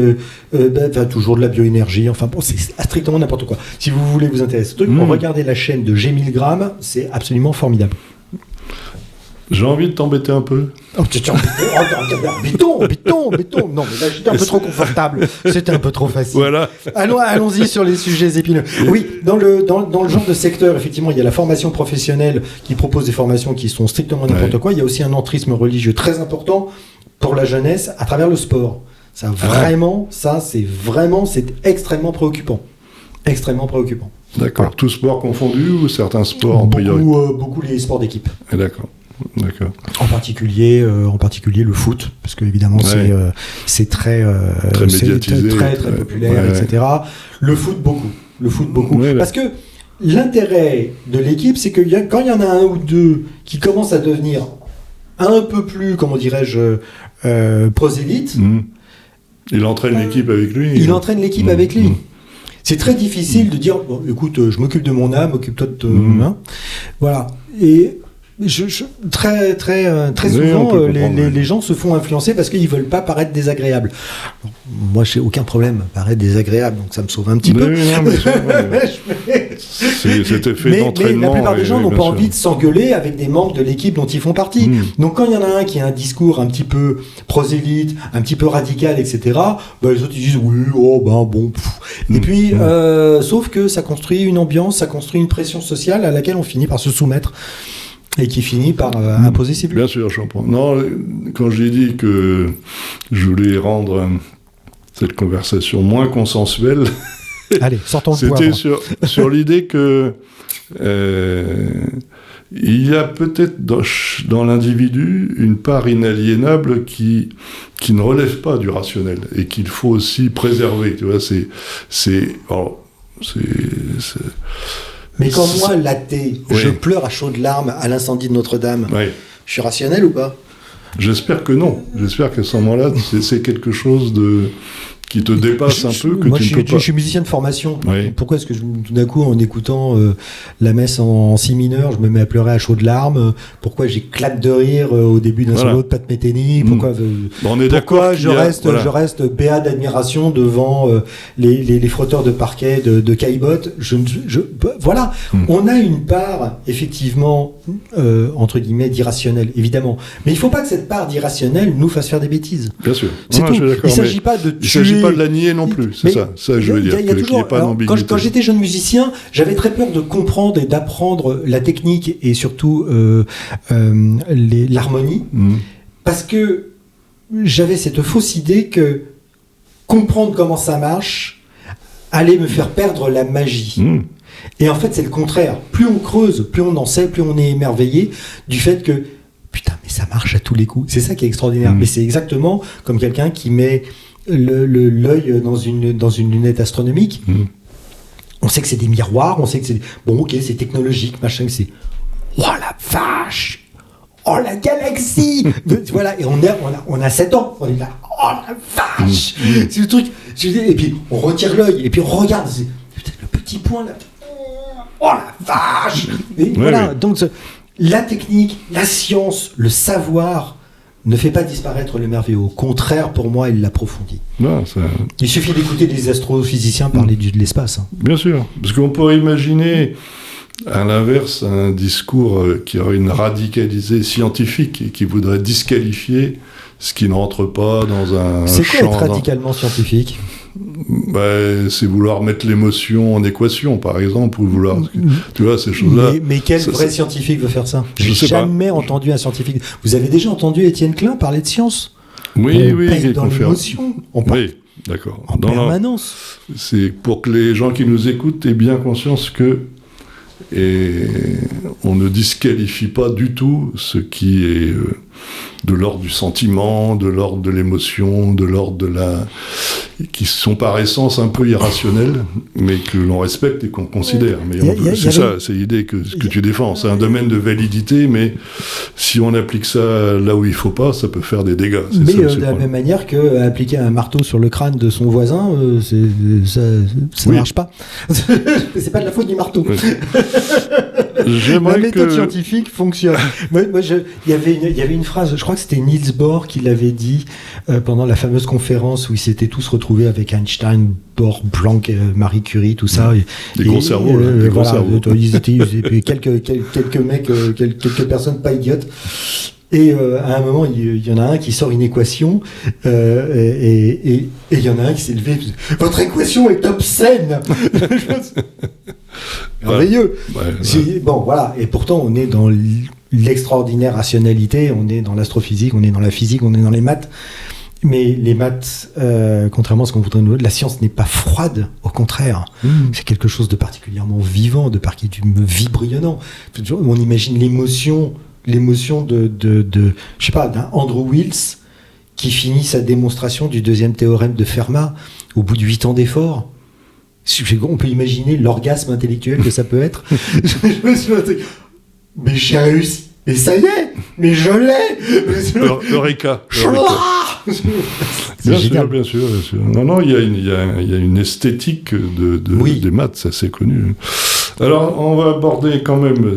toujours de la bioénergie. Enfin bon, c'est strictement n'importe quoi. Si vous voulez vous intéresser au truc, regardez la chaîne de G1000 grammes, c'est absolument formidable. J'ai envie de t'embêter un peu. Béton. Non, mais là, j'étais un peu trop confortable. C'était un peu trop facile. Voilà. Allons-y sur les sujets épineux. Oui, dans le genre de secteur, effectivement, il y a la formation professionnelle qui propose des formations qui sont strictement n'importe quoi. Il y a aussi un entrisme religieux très important pour la jeunesse à travers le sport. C'est extrêmement préoccupant. Extrêmement préoccupant. D'accord. Voilà. Tout sport confondu ou certains sports en priorité ? Beaucoup les sports d'équipe. D'accord. En particulier le foot, parce que évidemment c'est très médiatisé, très populaire, etc. Le foot beaucoup. Oui, parce que l'intérêt de l'équipe, c'est que quand il y en a un ou deux qui commencent à devenir un peu plus, prosélytes, il entraîne l'équipe avec lui. avec lui. C'est très difficile de dire bon, écoute, je m'occupe de mon âme, occupe-toi de voilà. Et très souvent, les gens se font influencer parce qu'ils veulent pas paraître désagréables. Moi, j'ai aucun problème à paraître désagréable, donc ça me sauve un petit peu. C'est cet effet d'entraînement. Mais la plupart des gens n'ont pas envie de s'engueuler avec des membres de l'équipe dont ils font partie. Donc, quand il y en a un qui a un discours un petit peu prosélyte, un petit peu radical, etc., les autres ils disent oui, bon. Et puis, sauf que ça construit une ambiance, ça construit une pression sociale à laquelle on finit par se soumettre. Et qui finit par imposer ses buts. Bien sûr, je comprends. Non, quand j'ai dit que je voulais rendre cette conversation moins consensuelle, allez, sortons le poivre. C'était sur l'idée que il y a peut-être dans l'individu une part inaliénable qui ne relève pas du rationnel et qu'il faut aussi préserver. Tu vois, Mais quand moi, l'athée, je pleure à chaudes larmes à l'incendie de Notre-Dame, je suis rationnel ou pas ? J'espère que non. J'espère qu'à ce moment-là, c'est quelque chose qui te dépasse un peu, que moi, tu ne peux pas. Je suis musicien de formation. Oui. Pourquoi est-ce que tout d'un coup, en écoutant la messe en si mineur, je me mets à pleurer à chaudes larmes? Pourquoi j'éclate de rire au début d'un solo de Pat Metheny? Pourquoi, On est d'accord je reste béat d'admiration devant les frotteurs de parquet de Caillebotte? Voilà. On a une part, effectivement, entre guillemets, d'irrationnel, évidemment. Mais il ne faut pas que cette part d'irrationnel nous fasse faire des bêtises. Bien sûr. C'est tout. Il ne s'agit pas de tuer... Il ne s'agit pas de la nier non plus, c'est ça. Ça, je veux dire, qu'il n'y ait pas d'ambiguïté. Quand j'étais jeune musicien, j'avais très peur de comprendre et d'apprendre la technique et surtout l'harmonie, parce que j'avais cette fausse idée que comprendre comment ça marche allait me faire perdre la magie. Et en fait, c'est le contraire. Plus on creuse, plus on en sait, plus on est émerveillé du fait que putain, mais ça marche à tous les coups. C'est ça qui est extraordinaire. Mais c'est exactement comme quelqu'un qui met l'œil dans une lunette astronomique. On sait que c'est des miroirs, on sait que c'est... Bon, ok, c'est technologique, machin, c'est... Oh la vache! Oh la galaxie! Voilà, et on a 7 ans, on est là, oh la vache! C'est le truc... Et puis, on retire l'œil, et puis on regarde, c'est... Putain, le petit point, là... Oh la vache! Et voilà, donc... La technique, la science, le savoir ne fait pas disparaître le merveilleux. Au contraire, pour moi, il l'approfondit. Il suffit d'écouter des astrophysiciens parler de l'espace. Bien sûr, parce qu'on pourrait imaginer, à l'inverse, un discours qui aurait une radicalisée scientifique et qui voudrait disqualifier ce qui ne rentre pas dans un champ... C'est quoi être radicalement scientifique ? C'est vouloir mettre l'émotion en équation, par exemple, ou vouloir... Tu vois, ces choses-là... Mais quel vrai scientifique veut faire ça ? J'ai jamais entendu un scientifique... Vous avez déjà entendu Étienne Klein parler de science ? Oui, dans l'émotion. Oui, d'accord. En permanence. C'est pour que les gens qui nous écoutent aient bien conscience que... Et on ne disqualifie pas du tout ce qui est de l'ordre du sentiment, de l'ordre de l'émotion, de l'ordre de la... qui sont par essence un peu irrationnels, mais que l'on respecte et qu'on considère. Mais c'est ça, c'est l'idée que tu défends. C'est un domaine de validité, mais si on applique ça là où il ne faut pas, ça peut faire des dégâts. Mais de la même manière qu'appliquer un marteau sur le crâne de son voisin, ça ne marche pas. C'est pas de la faute du marteau. Oui. La méthode scientifique fonctionne. Il y avait une phrase, je crois que c'était Niels Bohr qui l'avait dit pendant la fameuse conférence où ils s'étaient tous retrouvés avec Einstein, Bohr, Planck, Marie Curie, tout ça. Des gros cerveaux. Ils étaient quelques mecs, quelques personnes pas idiotes. Et à un moment, il y en a un qui sort une équation et il y en a un qui s'est levé. Votre équation est obscène. Merveilleux. Bon, voilà. Et pourtant, on est dans l'extraordinaire rationalité, on est dans l'astrophysique, on est dans la physique, on est dans les maths. Mais les maths, contrairement à ce qu'on voudrait nous dire, la science n'est pas froide, au contraire. C'est quelque chose de particulièrement vivant, de vibrillonnant. On imagine l'émotion de je sais pas, d'un Andrew Wills qui finit sa démonstration du deuxième théorème de Fermat au bout de 8 ans d'efforts. On peut imaginer l'orgasme intellectuel que ça peut être. Je me suis dit, mais j'ai réussi, mais ça y est, mais je l'ai. Eureka. Bien sûr. Non, il y a une esthétique des maths, ça c'est connu. Alors, on va aborder quand même,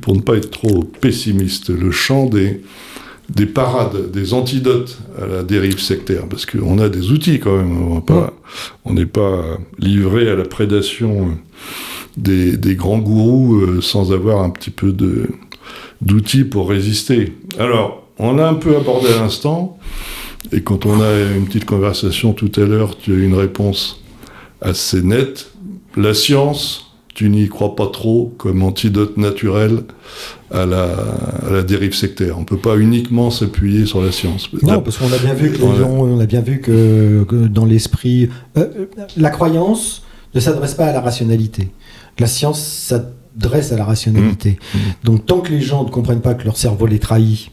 pour ne pas être trop pessimiste, le champ des parades, des antidotes à la dérive sectaire, parce qu'on a des outils quand même, on n'est pas livré à la prédation des grands gourous sans avoir un petit peu d'outils pour résister. Alors, on a un peu abordé à l'instant, et quand on a une petite conversation tout à l'heure, tu as une réponse assez nette. La science... Tu n'y crois pas trop comme antidote naturel à la dérive sectaire. On ne peut pas uniquement s'appuyer sur la science. Non, parce qu'on a bien vu que dans l'esprit... la croyance ne s'adresse pas à la rationalité. La science s'adresse à la rationalité. Donc tant que les gens ne comprennent pas que leur cerveau les trahit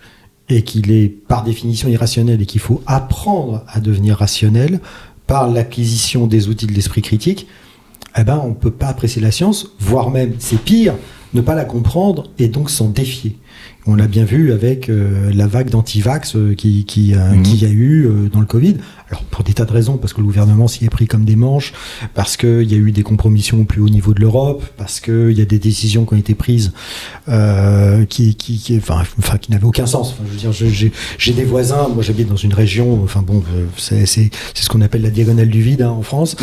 et qu'il est par définition irrationnel et qu'il faut apprendre à devenir rationnel par l'acquisition des outils de l'esprit critique, on ne peut pas apprécier la science, voire même, c'est pire, ne pas la comprendre et donc s'en défier. On l'a bien vu avec la vague d'anti-vax qu'il y a eu dans le Covid. Alors, pour des tas de raisons, parce que le gouvernement s'y est pris comme des manches, parce qu'il y a eu des compromissions au plus haut niveau de l'Europe, parce qu'il y a des décisions qui ont été prises qui n'avaient aucun sens. Enfin, je veux dire, j'ai des voisins, moi j'habite dans une région, c'est ce qu'on appelle la diagonale du vide en France.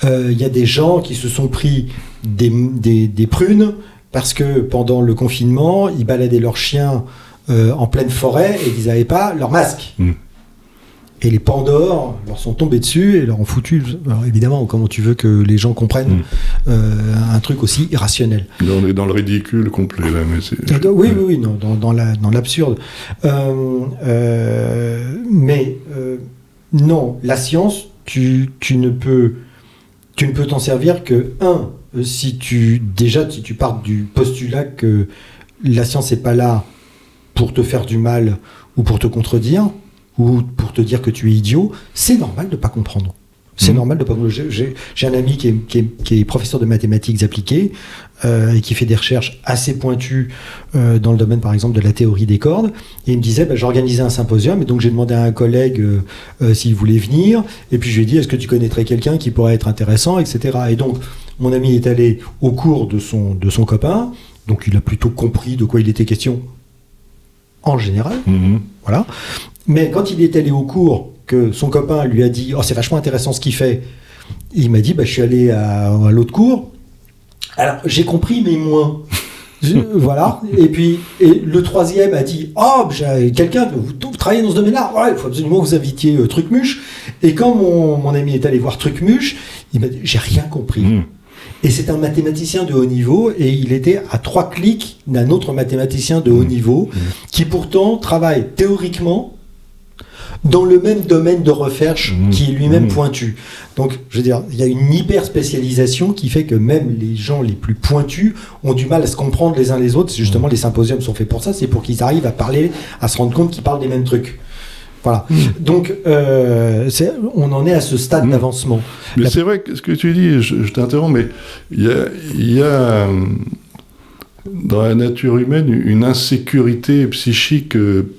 Il y a des gens qui se sont pris des prunes parce que pendant le confinement, ils baladaient leurs chiens en pleine forêt et qu'ils n'avaient pas leur masque. Et les pandores leur sont tombés dessus et leur ont foutu... Alors évidemment, comment tu veux que les gens comprennent un truc aussi irrationnel. On est dans le ridicule complet, là. Mais c'est... Oui, dans l'absurde. Non, la science, tu ne peux t'en servir que, si tu pars du postulat que la science n'est pas là pour te faire du mal ou pour te contredire, ou pour te dire que tu es idiot, c'est normal de ne pas comprendre. C'est normal de pas comprendre. J'ai un ami qui est professeur de mathématiques appliquées et qui fait des recherches assez pointues dans le domaine, par exemple, de la théorie des cordes. Et il me disait, j'organisais un symposium, et donc j'ai demandé à un collègue s'il voulait venir, et puis je lui ai dit, est-ce que tu connaîtrais quelqu'un qui pourrait être intéressant, etc. Et donc, mon ami est allé au cours de son copain, donc il a plutôt compris de quoi il était question en général. Voilà. Mais quand il est allé au cours, que son copain lui a dit « Oh, c'est vachement intéressant ce qu'il fait », il m'a dit « Je suis allé à l'autre cours. Alors, j'ai compris, mais moins. » Voilà. Et puis, le troisième a dit « Oh, j'ai quelqu'un, vous travaillez dans ce domaine-là. Ouais, il faut absolument que vous invitiez Trucmuche. » Et quand mon ami est allé voir Trucmuche, il m'a dit « J'ai rien compris. » Et c'est un mathématicien de haut niveau, et il était à 3 clics d'un autre mathématicien de haut niveau, qui pourtant travaille théoriquement dans le même domaine de recherche qui est lui-même pointu. Donc, je veux dire, il y a une hyper spécialisation qui fait que même les gens les plus pointus ont du mal à se comprendre les uns les autres. C'est justement, les symposiums sont faits pour ça, c'est pour qu'ils arrivent à parler, à se rendre compte qu'ils parlent des mêmes trucs. Voilà. Donc, on en est à ce stade d'avancement. Mais c'est vrai que ce que tu dis, je t'interromps, mais il y a dans la nature humaine une insécurité psychique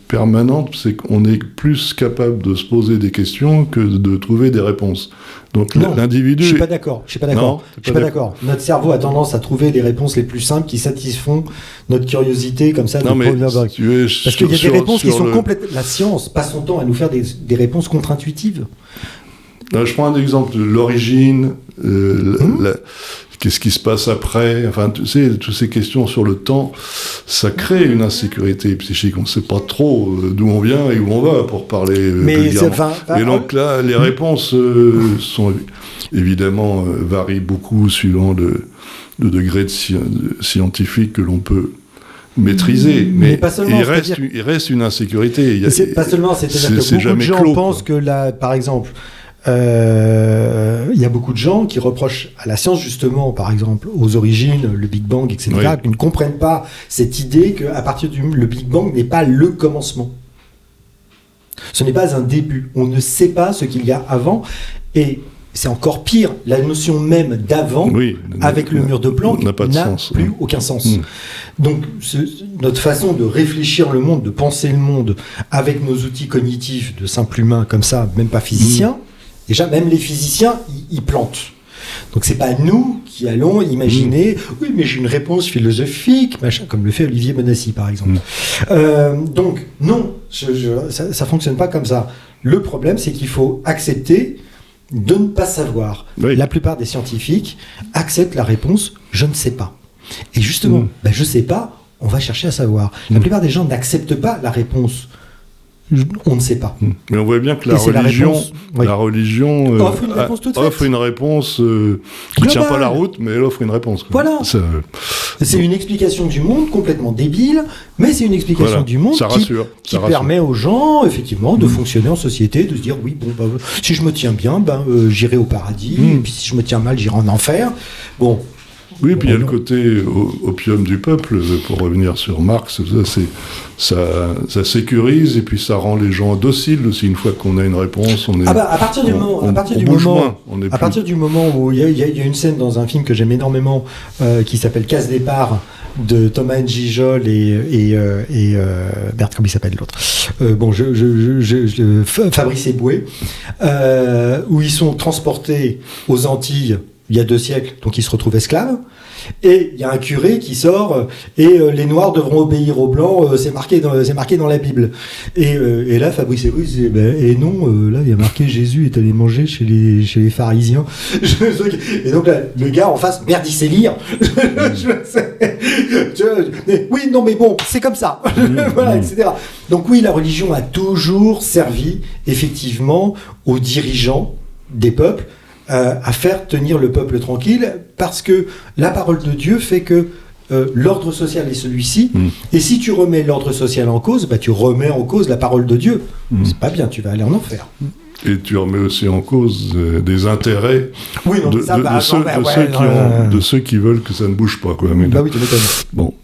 permanente, c'est qu'on est plus capable de se poser des questions que de trouver des réponses. Donc l'individu... Je suis pas d'accord. Je suis pas d'accord. Notre cerveau a tendance à trouver les réponses les plus simples qui satisfont notre curiosité, comme ça. Non, mais parce qu'il y a des réponses qui sont complètes. La science passe son temps à nous faire des réponses contre-intuitives. Je prends un exemple, l'origine, qu'est-ce qui se passe après, enfin, tu sais, toutes ces questions sur le temps, ça crée une insécurité psychique. On ne sait pas trop d'où on vient et où on va, pour parler vulgairement. Et donc là, les réponses sont évidemment varient beaucoup suivant le degré de scientifique que l'on peut maîtriser, mais pas seulement, il reste une insécurité. Pas seulement, c'est-à-dire que beaucoup de gens pensent que là, par exemple, il y a beaucoup de gens qui reprochent à la science, justement, par exemple, aux origines, le Big Bang, etc., qui ne comprennent pas cette idée qu'à partir le Big Bang n'est pas le commencement. Ce n'est pas un début. On ne sait pas ce qu'il y a avant, et c'est encore pire, la notion même d'avant, avec le mur de Planck, n'a plus aucun sens. Donc, notre façon de réfléchir le monde, de penser le monde, avec nos outils cognitifs de simple humain, comme ça, même pas physicien, déjà, même les physiciens, ils plantent. Donc, c'est pas nous qui allons imaginer « Oui, mais j'ai une réponse philosophique, machin », comme le fait Olivier Bonassi, par exemple. Donc, non, ça fonctionne pas comme ça. Le problème, c'est qu'il faut accepter de ne pas savoir. La plupart des scientifiques acceptent la réponse « Je ne sais pas ». Et justement, je sais pas, on va chercher à savoir. La plupart des gens n'acceptent pas la réponse on ne sait pas. Mais on voit bien que la religion offre une réponse qui ne tient pas la route, mais elle offre une réponse. Voilà. C'est une explication du monde complètement débile, mais c'est une explication du monde qui permet aux gens, effectivement, de fonctionner en société, de se dire, oui, bon, si je me tiens bien, j'irai au paradis, et puis si je me tiens mal, j'irai en enfer. Bon. Oui, puis il y a le côté opium du peuple, pour revenir sur Marx, ça sécurise et puis ça rend les gens dociles aussi. Une fois qu'on a une réponse, on est. À partir du moment où il y a une scène dans un film que j'aime énormément qui s'appelle Casse départ de Thomas N. Gijol et merde, comment il s'appelle l'autre, Fabrice Eboué, où ils sont transportés aux Antilles il y a 2 siècles, donc ils se retrouvent esclaves. Et il y a un curé qui sort et les Noirs devront obéir aux Blancs, c'est marqué dans la Bible. Et là, Fabrice Eboué dit et non, là il y a marqué Jésus est allé manger chez les pharisiens. Et donc là, le gars en face, merde, il sait lire. Oui, non, mais bon, c'est comme ça. Voilà, etc. Donc oui, la religion a toujours servi effectivement aux dirigeants des peuples à faire tenir le peuple tranquille, parce que la parole de Dieu fait que l'ordre social est celui-ci, et si tu remets l'ordre social en cause, tu remets en cause la parole de Dieu. C'est pas bien, tu vas aller en enfer. Et tu remets aussi en cause des intérêts de ceux qui veulent que ça ne bouge pas, quoi. Mais oui, tu m'étonnes. Bon.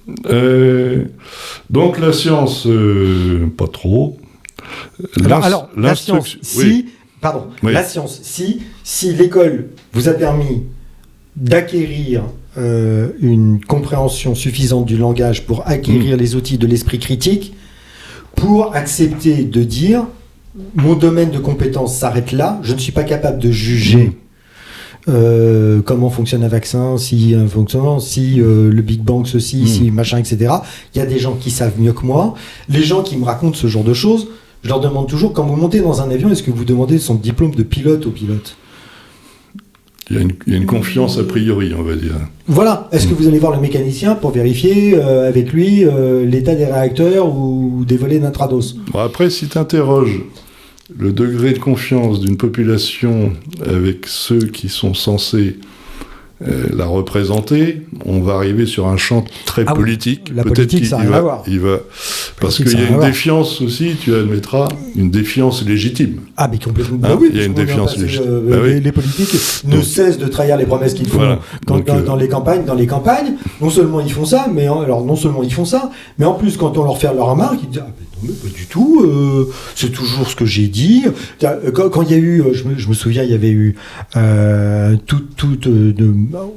Donc la science, pas trop. Alors la science, la science, si l'école vous a permis d'acquérir une compréhension suffisante du langage pour acquérir les outils de l'esprit critique, pour accepter de dire mon domaine de compétence s'arrête là, je ne suis pas capable de juger comment fonctionne un vaccin, si le Big Bang ceci, si machin, etc. Il y a des gens qui savent mieux que moi. Les gens qui me racontent ce genre de choses, je leur demande toujours, quand vous montez dans un avion, est-ce que vous demandez son diplôme de pilote au pilote ? Il y a une confiance a priori, on va dire. Voilà. Est-ce que vous allez voir le mécanicien pour vérifier avec lui l'état des réacteurs ou des volets d'intrados ? Bon, après, si tu interroges le degré de confiance d'une population avec ceux qui sont censés la représenter, on va arriver sur un champ très politique. La Peut-être politique, ça n'a rien à voir. Parce qu'il y a une défiance aussi, tu admettras, une défiance légitime. Ah, mais complètement. Il y a une défiance légitime. Les politiques ne cessent de trahir les promesses qu'ils font dans les campagnes. Non seulement ils font ça, mais en plus, quand on leur fait leur remarque, ils disent non, mais pas du tout, c'est toujours ce que j'ai dit. Quand il y a eu, je me souviens, il y avait eu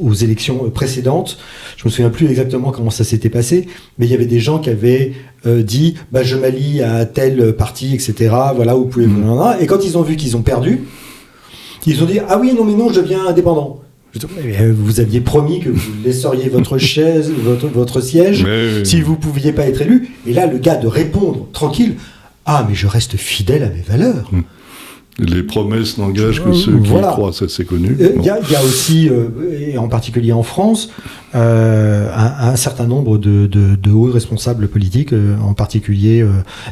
aux élections précédentes, je me souviens plus exactement comment ça s'était passé, mais il y avait des gens qui avaient dit je m'allie à tel parti, etc. Voilà, vous pouvez. Et quand ils ont vu qu'ils ont perdu, ils ont dit ah oui, non, mais non, je deviens indépendant. Vous aviez promis que vous laisseriez votre chaise, votre siège, si vous ne pouviez pas être élu. Et là, le gars de répondre tranquille, ah, mais je reste fidèle à mes valeurs. Les promesses n'engagent que ceux qui y croient, ça c'est connu. Il y a aussi, et en particulier en France, un certain nombre de hauts responsables politiques, en particulier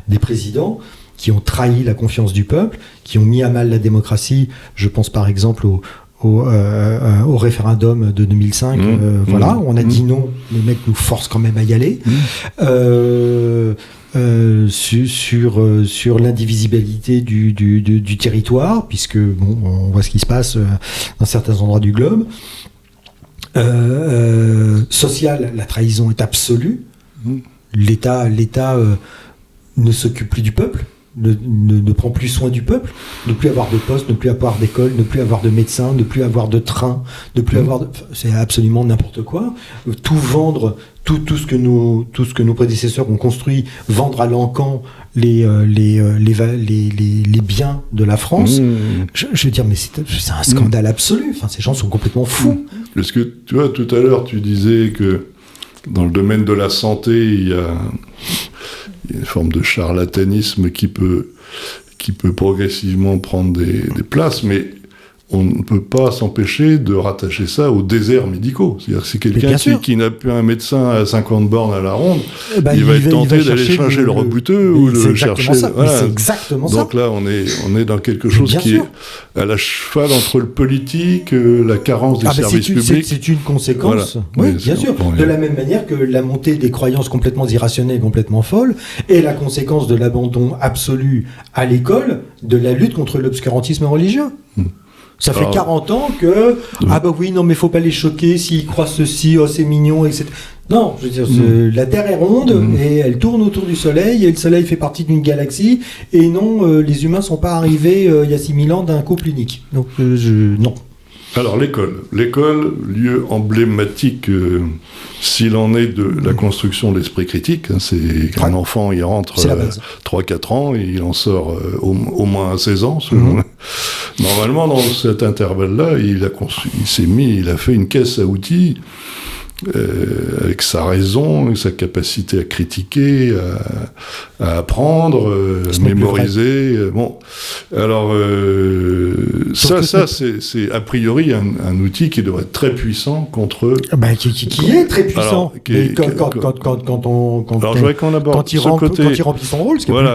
des présidents, qui ont trahi la confiance du peuple, qui ont mis à mal la démocratie. Je pense par exemple au référendum de 2005, on a dit non, les mecs nous forcent quand même à y aller. Sur l'indivisibilité du territoire, puisque on voit ce qui se passe dans certains endroits du globe. Social, la trahison est absolue. L'État ne s'occupe plus du peuple. Ne prend plus soin du peuple, ne plus avoir de poste, ne plus avoir d'école, ne plus avoir de médecins, ne plus avoir de train, ne plus avoir c'est absolument n'importe quoi. Tout vendre, tout ce que nos prédécesseurs ont construit, vendre à l'encan les biens de la France. Je veux dire, mais c'est un scandale absolu. Enfin, ces gens sont complètement fous. Parce que tu vois, tout à l'heure, tu disais que dans le domaine de la santé, il y a une forme de charlatanisme qui peut progressivement prendre des places, mais on ne peut pas s'empêcher de rattacher ça aux déserts médicaux. C'est-à-dire que c'est quelqu'un qui n'a plus un médecin à 50 bornes à la ronde, il va être tenté d'aller chercher le rebuteux ou le chercher... C'est exactement ça. Donc là, on est dans quelque chose qui est à la cheval entre le politique, la carence des services publics. C'est une conséquence, oui, bien sûr. De la même manière que la montée des croyances complètement irrationnelles, complètement folles, est la conséquence de l'abandon absolu à l'école de la lutte contre l'obscurantisme religieux. Ça fait 40 ans que non mais faut pas les choquer s'ils croient ceci, c'est mignon, etc. Non, je veux dire, la Terre est ronde et elle tourne autour du Soleil et le Soleil fait partie d'une galaxie et non, les humains sont pas arrivés il y a 6000 ans d'un couple unique. Donc non. Alors l'école, lieu emblématique, s'il en est de la construction de l'esprit critique, hein, c'est qu'un enfant il rentre 3-4 ans et il en sort au moins à 16 ans. Normalement, dans cet intervalle-là, il a fait une caisse à outils avec sa raison, sa capacité à critiquer, à apprendre, à mémoriser. Bon, alors ça c'est a priori un outil qui devrait être très puissant contre. Qui est très puissant. Quand il remplit son rôle, ce qui est pas le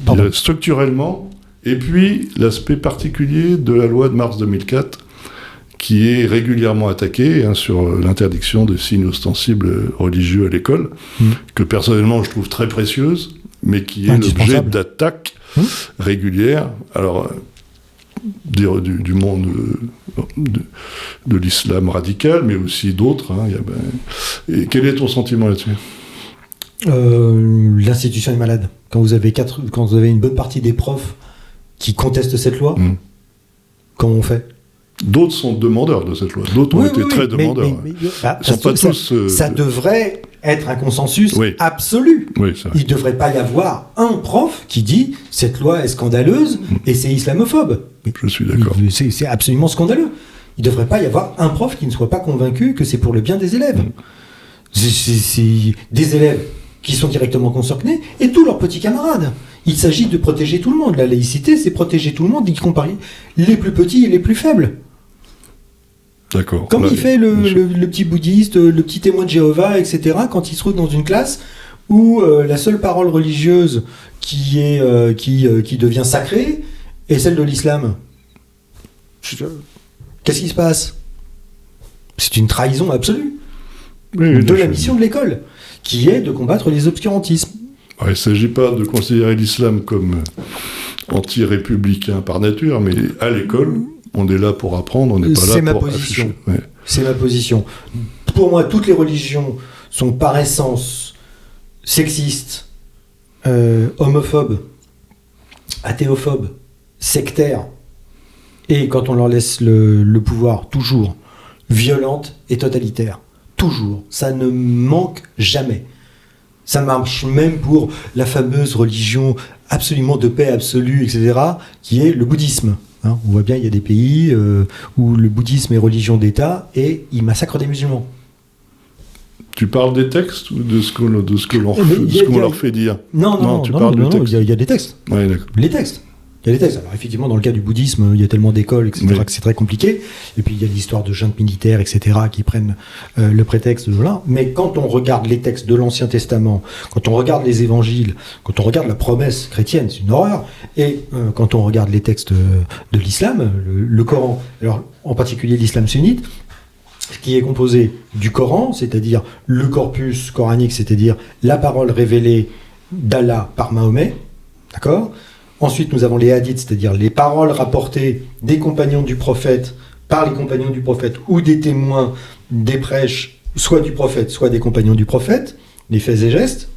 cas. Structurellement, et puis l'aspect particulier de la loi de mars 2004. Qui est régulièrement attaqué sur l'interdiction de signes ostensibles religieux à l'école, que personnellement je trouve très précieuse, mais qui est l'objet d'attaques régulières. Alors, du monde de l'islam radical, mais aussi d'autres. Et quel est ton sentiment là-dessus ? L'institution est malade. Quand vous avez une bonne partie des profs qui contestent cette loi, comment on fait ? D'autres sont demandeurs de cette loi. D'autres ont été très demandeurs. Ça devrait être un consensus absolu. Il ne devrait pas y avoir un prof qui dit « cette loi est scandaleuse et c'est islamophobe ». Je suis d'accord. C'est absolument scandaleux. Il ne devrait pas y avoir un prof qui ne soit pas convaincu que c'est pour le bien des élèves. C'est des élèves qui sont directement concernés et tous leurs petits camarades. Il s'agit de protéger tout le monde. La laïcité, c'est protéger tout le monde, y compris les plus petits et les plus faibles. D'accord. Comme il fait le petit bouddhiste, le petit témoin de Jéhovah, etc., quand il se trouve dans une classe où la seule parole religieuse qui devient sacrée est celle de l'islam. Qu'est-ce qui se passe ? C'est une trahison absolue de la mission de l'école, qui est de combattre les obscurantismes. Il ne s'agit pas de considérer l'islam comme anti-républicain par nature, mais à l'école, on est là pour apprendre, on n'est pas là pour afficher. C'est ma position. Pour moi, toutes les religions sont par essence sexistes, homophobes, athéophobes, sectaires, et quand on leur laisse le pouvoir, toujours violentes et totalitaires. Toujours. Ça ne manque jamais. Ça marche même pour la fameuse religion absolument de paix absolue, etc., qui est le bouddhisme. On voit bien, il y a des pays où le bouddhisme est religion d'État et ils massacrent des musulmans. Tu parles des textes ou de ce qu'on leur fait dire ? Non, il y a des textes. Ouais, d'accord. Les textes. Il y a des textes. Alors effectivement, dans le cas du bouddhisme, il y a tellement d'écoles, etc., que c'est très compliqué. Et puis il y a l'histoire de juntes militaires, etc., qui prennent le prétexte de là. Mais quand on regarde les textes de l'Ancien Testament, quand on regarde les évangiles, quand on regarde la promesse chrétienne, c'est une horreur. Et quand on regarde les textes de l'islam, le Coran, alors en particulier l'islam sunnite, qui est composé du Coran, c'est-à-dire le corpus coranique, c'est-à-dire la parole révélée d'Allah par Mahomet, d'accord ? Ensuite, nous avons les hadiths, c'est-à-dire les paroles rapportées des compagnons du prophète, par les compagnons du prophète, ou des témoins des prêches, soit du prophète, soit des compagnons du prophète, les faits et gestes.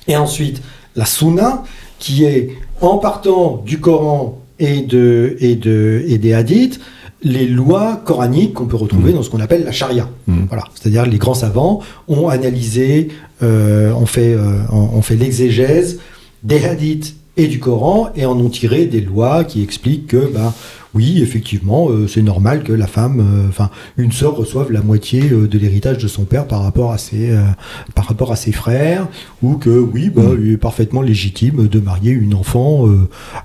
Et ensuite, la sunna, qui est, en partant du Coran et des hadiths, les lois coraniques qu'on peut retrouver dans ce qu'on appelle la charia. Voilà. C'est-à-dire les grands savants ont analysé, ont fait l'exégèse des hadiths et du Coran, et en ont tiré des lois qui expliquent que, oui, effectivement, c'est normal que la femme, une sœur reçoive la moitié de l'héritage de son père par rapport à ses frères, ou que, oui, il est parfaitement légitime de marier une enfant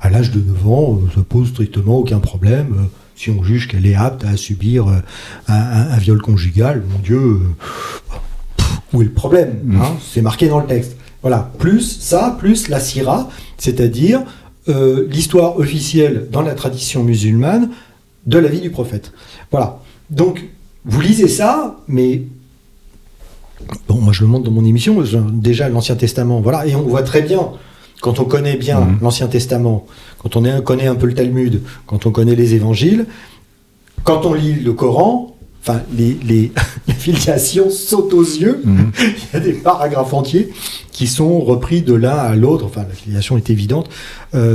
à l'âge de 9 ans, ça pose strictement aucun problème, si on juge qu'elle est apte à subir un viol conjugal, mon Dieu, où est le problème, c'est marqué dans le texte. Voilà, plus la sira, c'est-à-dire l'histoire officielle dans la tradition musulmane de la vie du prophète. Voilà. Donc, vous lisez ça, mais bon, moi je le montre dans mon émission, déjà l'Ancien Testament, voilà, et on voit très bien, quand on connaît bien l'Ancien Testament, quand on connaît un peu le Talmud, quand on connaît les évangiles, quand on lit le Coran, enfin, les filiations sautent aux yeux. Il y a des paragraphes entiers qui sont repris de l'un à l'autre. Enfin, la filiation est évidente.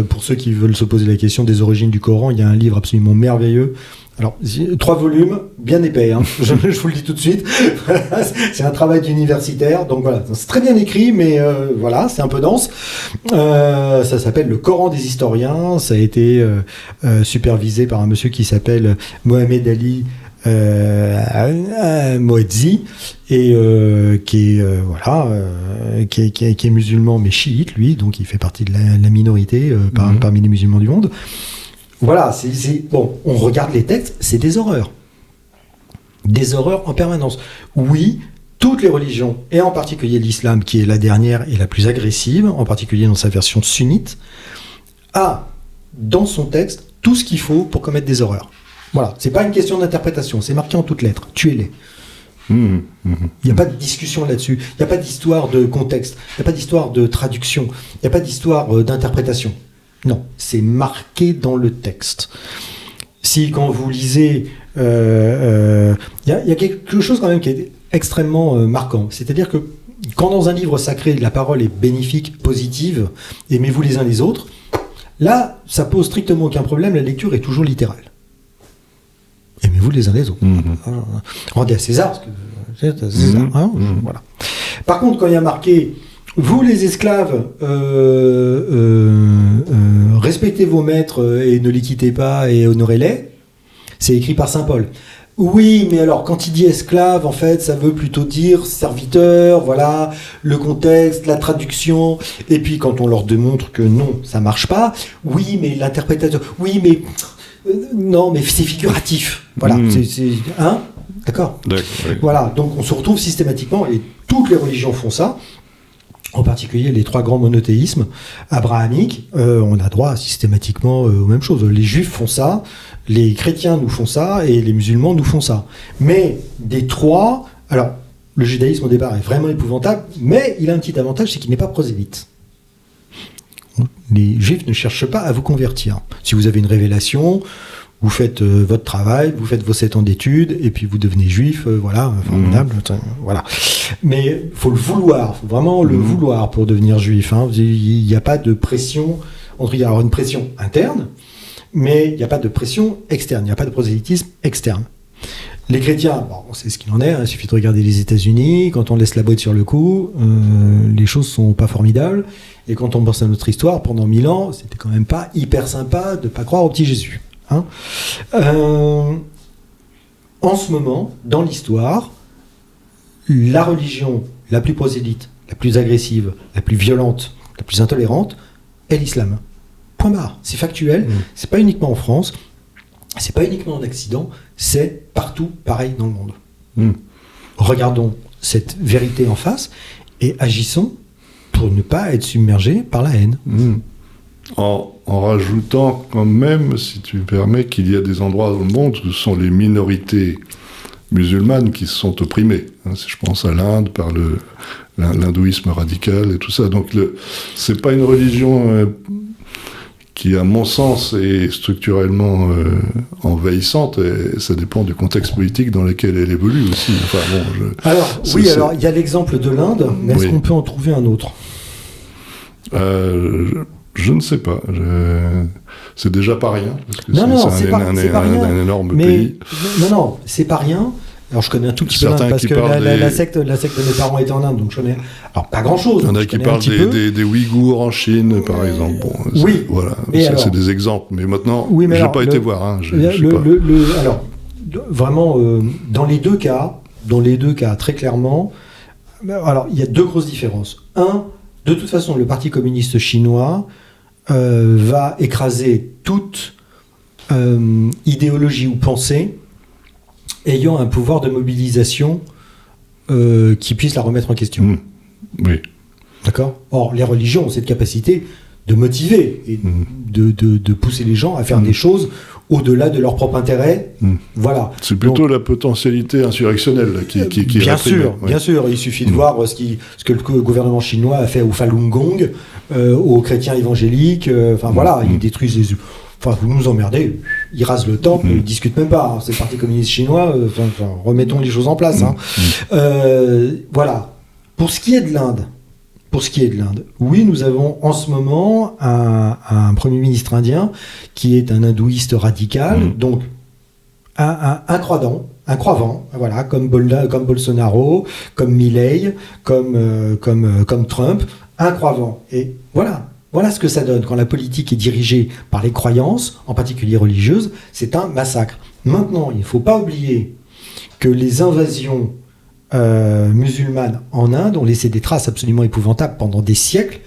Pour ceux qui veulent se poser la question des origines du Coran, il y a un livre absolument merveilleux. Alors, 3 volumes, bien épais, hein. Je vous le dis tout de suite. C'est un travail d'universitaire, donc voilà, c'est très bien écrit, mais voilà, c'est un peu dense. Ça s'appelle Le Coran des historiens. Ça a été supervisé par un monsieur qui s'appelle Mohamed Ali Moedzi, et qui est musulman mais chiite, lui, donc il fait partie de la minorité parmi les musulmans du monde. Voilà, bon, on regarde les textes, c'est des horreurs. Des horreurs en permanence. Oui, toutes les religions, et en particulier l'islam, qui est la dernière et la plus agressive, en particulier dans sa version sunnite, a dans son texte tout ce qu'il faut pour commettre des horreurs. Voilà, c'est pas une question d'interprétation, c'est marqué en toutes lettres, tuez-les. Il n'y a pas de discussion là-dessus, il n'y a pas d'histoire de contexte, il n'y a pas d'histoire de traduction, il n'y a pas d'histoire d'interprétation. Non, c'est marqué dans le texte. Si, quand vous lisez, y a quelque chose quand même qui est extrêmement marquant. C'est-à-dire que quand dans un livre sacré, la parole est bénéfique, positive, aimez-vous les uns les autres, là, ça pose strictement aucun problème, la lecture est toujours littérale. Aimez-vous les uns les autres. Rendez à César, parce que c'est à César. Voilà. Par contre, quand il y a marqué... Vous, les esclaves, respectez vos maîtres et ne les quittez pas et honorez-les. C'est écrit par saint Paul. Oui, mais alors, quand il dit esclave, en fait, ça veut plutôt dire serviteur, voilà, le contexte, la traduction. Et puis, quand on leur démontre que non, ça marche pas, oui, mais l'interprétation, oui, mais non, mais c'est figuratif. Voilà, hein, d'accord. Oui. Voilà, donc on se retrouve systématiquement, et toutes les religions font ça. En particulier les 3 grands monothéismes abrahamiques, on a droit systématiquement aux mêmes choses. Les juifs font ça, les chrétiens nous font ça, et les musulmans nous font ça. Mais des 3, alors le judaïsme au départ est vraiment épouvantable, mais il a un petit avantage, c'est qu'il n'est pas prosélyte. Les juifs ne cherchent pas à vous convertir. Si vous avez une révélation, vous faites votre travail, vous faites vos 7 ans d'études, et puis vous devenez juif, voilà, formidable, voilà. Mais il faut le vouloir, faut vraiment le vouloir pour devenir juif. Hein. Il n'y a pas de pression, il y a une pression interne, mais il n'y a pas de pression externe, il n'y a pas de prosélytisme externe. Les chrétiens, bon, on sait ce qu'il en est, hein, il suffit de regarder les États-Unis, quand on laisse la boîte sur le cou, les choses sont pas formidables, et quand on pense à notre histoire, pendant 1000 ans, c'était quand même pas hyper sympa de ne pas croire au petit Jésus. Hein. En ce moment, dans l'histoire, la religion la plus prosélyte, la plus agressive, la plus violente, la plus intolérante est l'islam. Point barre. C'est factuel. C'est pas uniquement en France, c'est pas uniquement en Occident, c'est partout pareil dans le monde. Regardons cette vérité en face et agissons pour ne pas être submergés par la haine. En rajoutant quand même, si tu me permets, qu'il y a des endroits dans le monde où ce sont les minorités musulmanes qui se sont opprimées. Si je pense à l'Inde, par l'hindouisme radical et tout ça. Donc c'est pas une religion qui, à mon sens, est structurellement envahissante, et ça dépend du contexte politique dans lequel elle évolue aussi. Enfin, bon, alors, il y a l'exemple de l'Inde, mais est-ce qu'on peut en trouver un autre ? Je ne sais pas. C'est déjà pas rien. Parce que c'est pas rien. Un énorme pays. Non, c'est pas rien. Alors je connais un tout petit peu l'Inde, parce que la secte de mes parents était en Inde, donc je connais. Alors pas grand-chose. Il y en a qui parlent des Ouïghours en Chine, par exemple. Bon, oui. Voilà. C'est des exemples. Mais maintenant, je n'ai pas été voir. Hein, alors, vraiment, dans les deux cas, très clairement, alors il y a 2 grosses différences. De toute façon, le Parti communiste chinois va écraser toute idéologie ou pensée ayant un pouvoir de mobilisation qui puisse la remettre en question. Oui. D'accord ? Or, les religions ont cette capacité de motiver et de pousser les gens à faire des choses au-delà de leur propre intérêt. Voilà. C'est plutôt la potentialité insurrectionnelle là, qui bien sûr, bien sûr. Il suffit de voir ce que le gouvernement chinois a fait au Falun Gong, aux chrétiens évangéliques. Voilà, ils détruisent les... Enfin, vous nous emmerdez, ils rasent le temple, ils discutent même pas. Hein. C'est le Parti communiste chinois, remettons les choses en place. Hein. Voilà. Pour ce qui est de l'Inde, oui, nous avons en ce moment un Premier ministre indien qui est un hindouiste radical, donc un croyant, voilà, comme Bolsonaro, comme Milei, comme Trump, un croyant. Et voilà ce que ça donne quand la politique est dirigée par les croyances, en particulier religieuses, c'est un massacre. Maintenant, il ne faut pas oublier que les invasions musulmanes en Inde ont laissé des traces absolument épouvantables pendant des siècles.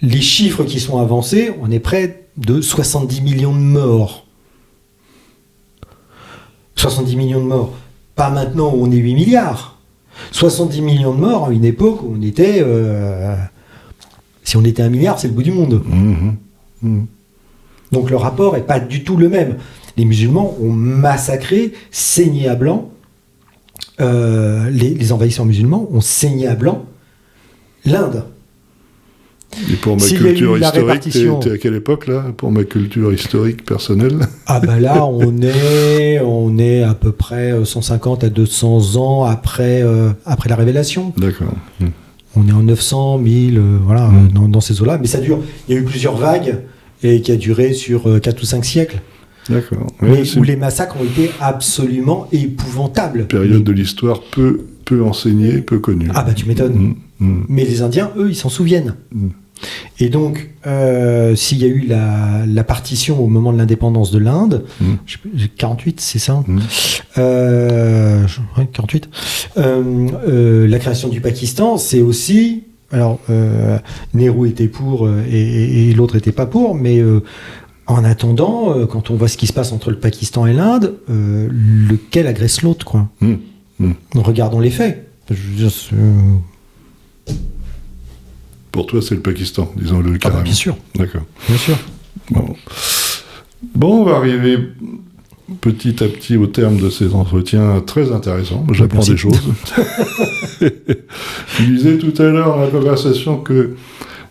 Les chiffres qui sont avancés, on est près de 70 millions de morts. 70 millions de morts. Pas maintenant où on est 8 milliards. 70 millions de morts à une époque où on était... si on était 1 milliard, c'est le bout du monde. Donc le rapport n'est pas du tout le même. Les musulmans ont massacré, saigné à blanc, les envahisseurs musulmans ont saigné à blanc l'Inde. Et pour ma culture historique, t'es à quelle époque là? Pour ma culture historique personnelle? Ah ben là, on est à peu près 150 à 200 ans après la Révélation. D'accord. On est en 900, 1000, voilà, dans ces eaux-là. Mais ça dure. Il y a eu plusieurs vagues et qui a duré sur 4 ou 5 siècles. D'accord. Mais où les massacres ont été absolument épouvantables. Période de l'histoire peu enseignée, peu connue. Ah bah tu m'étonnes. Mais les Indiens, eux, ils s'en souviennent. Et donc, s'il y a eu la partition au moment de l'indépendance de l'Inde, 48, c'est ça 48. La création du Pakistan, c'est aussi... Alors, Nehru était pour et l'autre était pas pour, mais en attendant, quand on voit ce qui se passe entre le Pakistan et l'Inde, lequel agresse l'autre, quoi. Regardons les faits. Je veux dire, pour toi, c'est le Pakistan, disons-le carrément. Bien sûr. D'accord. Bien sûr. Bon, on va arriver petit à petit au terme de ces entretiens très intéressants. J'apprends des choses. Tu disais tout à l'heure dans la conversation que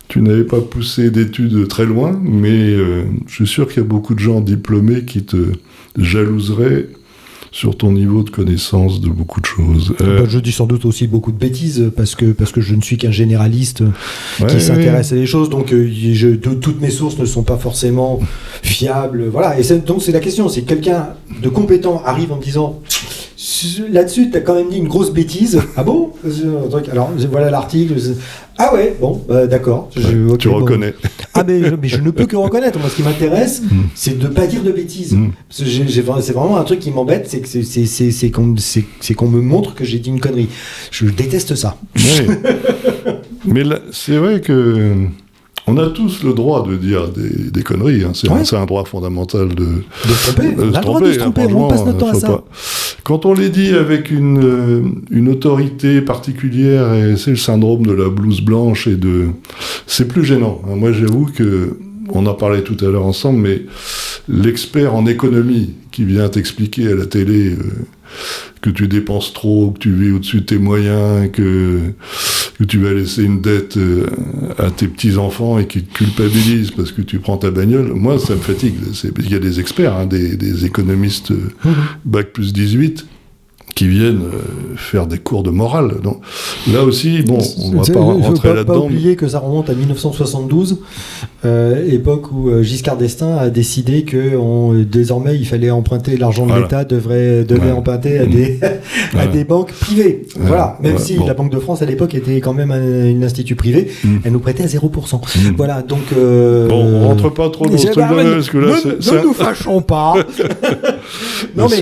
tu n'avais pas poussé d'études très loin, mais je suis sûr qu'il y a beaucoup de gens diplômés qui te jalouseraient sur ton niveau de connaissance de beaucoup de choses. Je dis sans doute aussi beaucoup de bêtises, parce que je ne suis qu'un généraliste qui s'intéresse à des choses, donc toutes mes sources ne sont pas forcément fiables. Voilà. Et donc c'est la question, c'est que quelqu'un de compétent arrive en me disant... Là-dessus, tu as quand même dit une grosse bêtise. Ah bon? Alors, voilà l'article. Ah ouais, bon, d'accord. Okay, tu reconnais. Ah mais je ne peux que reconnaître. Moi, ce qui m'intéresse, c'est de ne pas dire de bêtises. Parce que c'est vraiment un truc qui m'embête, c'est qu'on me montre que j'ai dit une connerie. Je déteste ça. Oui. Mais là, c'est vrai que... On a tous le droit de dire des conneries, hein. C'est un droit fondamental de se tromper. On a le droit de se tromper, on passe notre temps à ça. Pas. Quand on les dit avec une autorité particulière, et c'est le syndrome de la blouse blanche, c'est plus gênant. Moi, j'avoue que, on en parlait tout à l'heure ensemble, mais l'expert en économie qui vient t'expliquer à la télé que tu dépenses trop, que tu vis au-dessus de tes moyens, que tu vas laisser une dette à tes petits-enfants et qui te culpabilisent parce que tu prends ta bagnole, moi, ça me fatigue. Il y a des experts, hein, des économistes bac plus 18, qui viennent faire des cours de morale. Donc, là aussi, bon, on va pas rentrer là-dedans. Il ne faut pas oublier que ça remonte à 1972, époque où Giscard d'Estaing a décidé que désormais il fallait emprunter l'argent de l'État, devait emprunter à des banques privées. Voilà, même si la Banque de France à l'époque était quand même un institut privé, elle nous prêtait à 0%. Voilà, donc... Bon, on rentre pas trop dans ce truc-là, parce que là, ne nous fâchons pas. Parce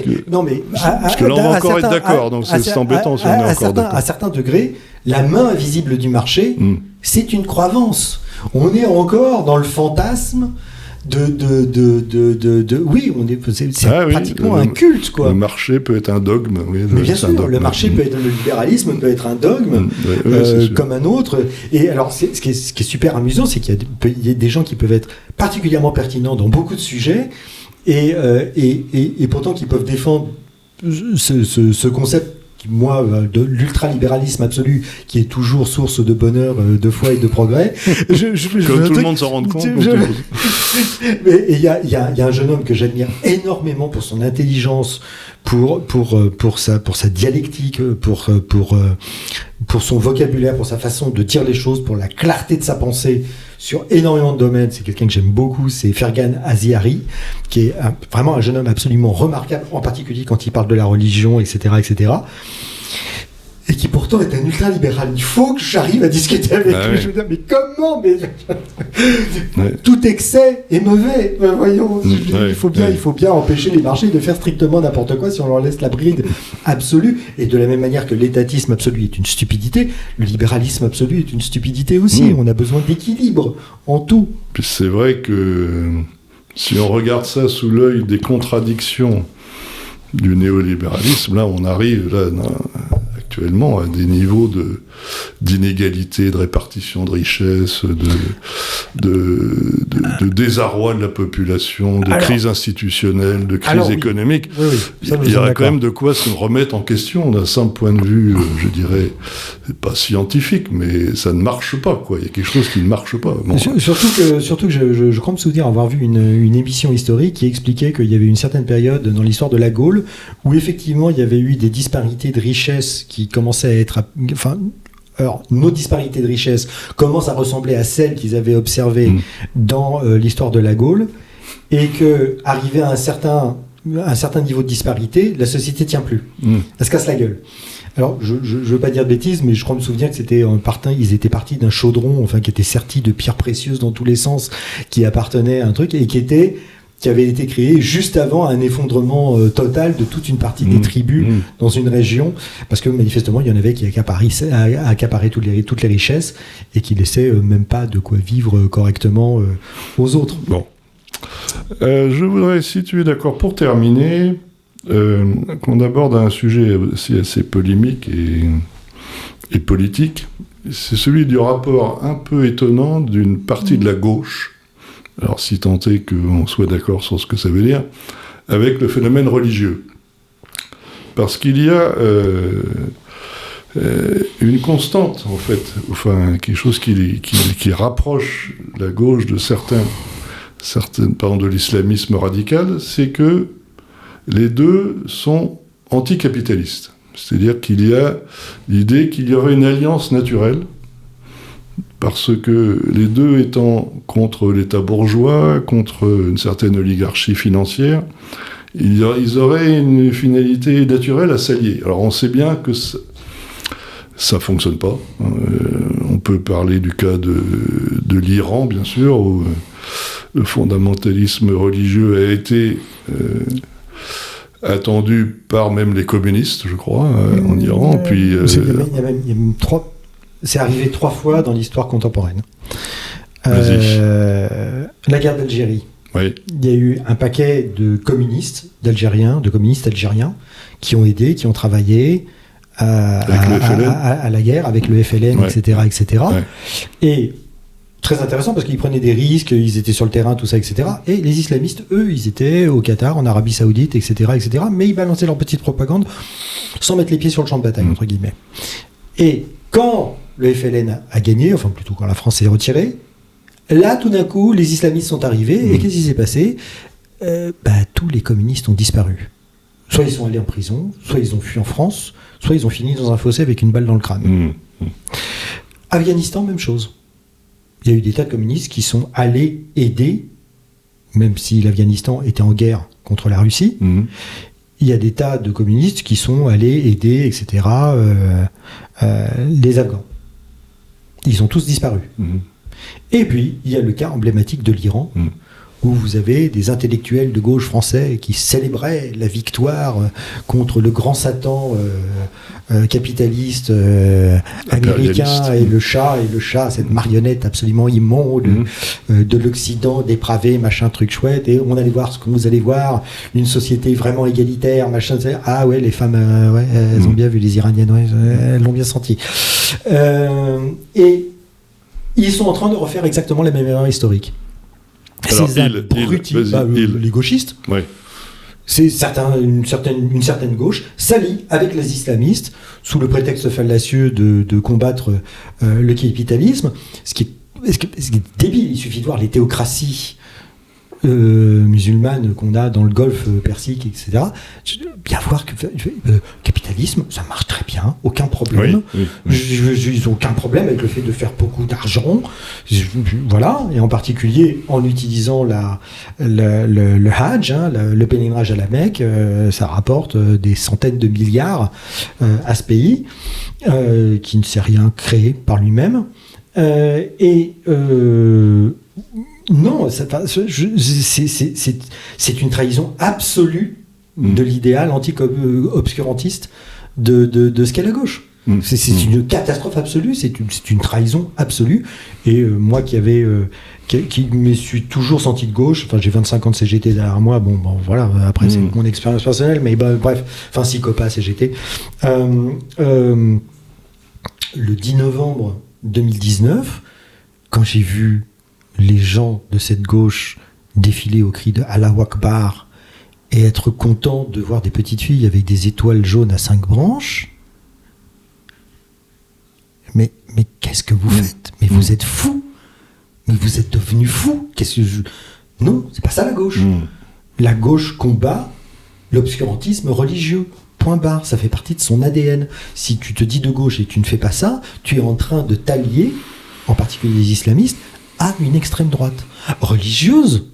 que là, on va encore être d'accord, donc c'est embêtant si on est encore d'accord. À certains degrés, la main invisible du marché, c'est une croyance. On est encore dans le fantasme oui, c'est pratiquement un culte, quoi. Le marché peut être un dogme. Oui, mais bien sûr, le marché peut être, le libéralisme peut être un dogme, comme un autre. Et alors, ce qui est super amusant, c'est qu'il y a des gens qui peuvent être particulièrement pertinents dans beaucoup de sujets, et pourtant qui peuvent défendre ce concept moi, de l'ultralibéralisme absolu, qui est toujours source de bonheur, de foi et de progrès. Comme tout le monde s'en rend compte. Mais il y a un jeune homme que j'admire énormément pour son intelligence, pour sa dialectique, pour son vocabulaire, pour sa façon de dire les choses, pour la clarté de sa pensée sur énormément de domaines. C'est quelqu'un que j'aime beaucoup, c'est Fergan Aziari, qui est vraiment un jeune homme absolument remarquable, en particulier quand il parle de la religion, etc., etc. Et qui pourtant est un ultra-libéral. Il faut que j'arrive à discuter avec lui. Ouais. Je veux dire, mais comment Tout excès est mauvais. Voyons, il faut bien empêcher les marchés de faire strictement n'importe quoi si on leur laisse la bride absolue. Et de la même manière que l'étatisme absolu est une stupidité, le libéralisme absolu est une stupidité aussi. On a besoin d'équilibre en tout. Puis c'est vrai que si on regarde ça sous l'œil des contradictions du néolibéralisme, là on arrive actuellement à des niveaux d'inégalité, de répartition de richesses, de désarroi de la population, de crise institutionnelle, de crise économique. Oui, il y aurait quand même de quoi se remettre en question d'un simple point de vue, je dirais, pas scientifique, mais ça ne marche pas, quoi. Il y a quelque chose qui ne marche pas. Bon. Surtout que je crois me souvenir avoir vu une émission historique qui expliquait qu'il y avait une certaine période dans l'histoire de la Gaule où effectivement il y avait eu des disparités de richesse qui commençaient à être... Alors, nos disparités de richesse commencent à ressembler à celles qu'ils avaient observées dans l'histoire de la Gaule, et que, arrivé à un certain niveau de disparité, la société tient plus. Elle se casse la gueule. Alors, je veux pas dire de bêtises, mais je crois me souvenir que ils étaient partis d'un chaudron, qui était serti de pierres précieuses dans tous les sens, qui appartenait à un truc, et qui avait été créé juste avant un effondrement total de toute une partie des tribus dans une région, parce que manifestement il y en avait qui accaparaient toutes les richesses et qui laissaient même pas de quoi vivre correctement aux autres. Bon. Je voudrais, si tu es d'accord, pour terminer, qu'on aborde un sujet aussi assez polémique et politique. C'est celui du rapport un peu étonnant d'une partie de la gauche, alors si tant est qu'on soit d'accord sur ce que ça veut dire, avec le phénomène religieux. Parce qu'il y a une constante, en fait, quelque chose qui rapproche la gauche de de l'islamisme radical, c'est que les deux sont anticapitalistes. C'est-à-dire qu'il y a l'idée qu'il y aurait une alliance naturelle, parce que les deux étant contre l'État bourgeois, contre une certaine oligarchie financière, ils auraient une finalité naturelle à s'allier. Alors on sait bien que ça ne fonctionne pas. On peut parler du cas de l'Iran, bien sûr, où le fondamentalisme religieux a été attendu par même les communistes, je crois, en Iran. Puis, c'est arrivé 3 fois dans l'histoire contemporaine. La guerre d'Algérie. Oui. Il y a eu un paquet de communistes algériens qui ont aidé, qui ont travaillé à la guerre avec le FLN, ouais. etc. Ouais. Et très intéressant parce qu'ils prenaient des risques, ils étaient sur le terrain, tout ça, etc. Et les islamistes, eux, ils étaient au Qatar, en Arabie Saoudite, etc. Mais ils balançaient leur petite propagande sans mettre les pieds sur le champ de bataille, entre guillemets. Et quand le FLN a gagné, enfin plutôt quand la France s'est retirée, là, tout d'un coup, les islamistes sont arrivés, et qu'est-ce qui s'est passé ? Tous les communistes ont disparu. Soit ils sont allés en prison, soit ils ont fui en France, soit ils ont fini dans un fossé avec une balle dans le crâne. Afghanistan, même chose. Il y a eu des tas de communistes qui sont allés aider, même si l'Afghanistan était en guerre contre la Russie, il y a des tas de communistes qui sont allés aider, etc., les Afghans. Ils ont tous disparu. Et puis, il y a le cas emblématique de l'Iran, où vous avez des intellectuels de gauche français qui célébraient la victoire contre le grand Satan capitaliste américain et le chat, cette marionnette absolument immonde de l'Occident dépravé, machin, truc chouette, et on allait voir ce que vous allez voir, une société vraiment égalitaire, machin, ah ouais, les femmes, elles ont bien vu, les Iraniennes, elles l'ont bien senti. Et ils sont en train de refaire exactement la même erreur historique. Alors, les gauchistes, une certaine gauche s'allie avec les islamistes sous le prétexte fallacieux de combattre le capitalisme, ce qui est débile. Il suffit de voir les théocraties musulmanes qu'on a dans le Golfe Persique, etc. Bien voir que le capitalisme, ça marche très bien, aucun problème. Oui. Ils n'ont aucun problème avec le fait de faire beaucoup d'argent. Voilà, et en particulier en utilisant le Hajj, le pèlerinage à la Mecque, ça rapporte des centaines de milliards à ce pays qui ne s'est rien créé par lui-même. Non, c'est une trahison absolue de l'idéal anti-obscurantiste de ce qu'est la gauche. C'est une catastrophe absolue, c'est une trahison absolue. Et moi qui me suis toujours senti de gauche, enfin j'ai 25 ans de CGT derrière moi, bon voilà, après c'est mon expérience personnelle, mais bref, enfin Psychopas CGT. Le 10 novembre 2019, quand j'ai vu les gens de cette gauche défiler au cri de Allahu Akbar et être contents de voir des petites filles avec des étoiles jaunes à 5 branches. Mais qu'est-ce que vous faites ? Mais vous êtes fous ! Mais vous êtes devenus fous ! Non, c'est pas ça la gauche. La gauche combat l'obscurantisme religieux. Point barre, ça fait partie de son ADN. Si tu te dis de gauche et que tu ne fais pas ça, tu es en train de t'allier, en particulier les islamistes, à une extrême droite religieuse,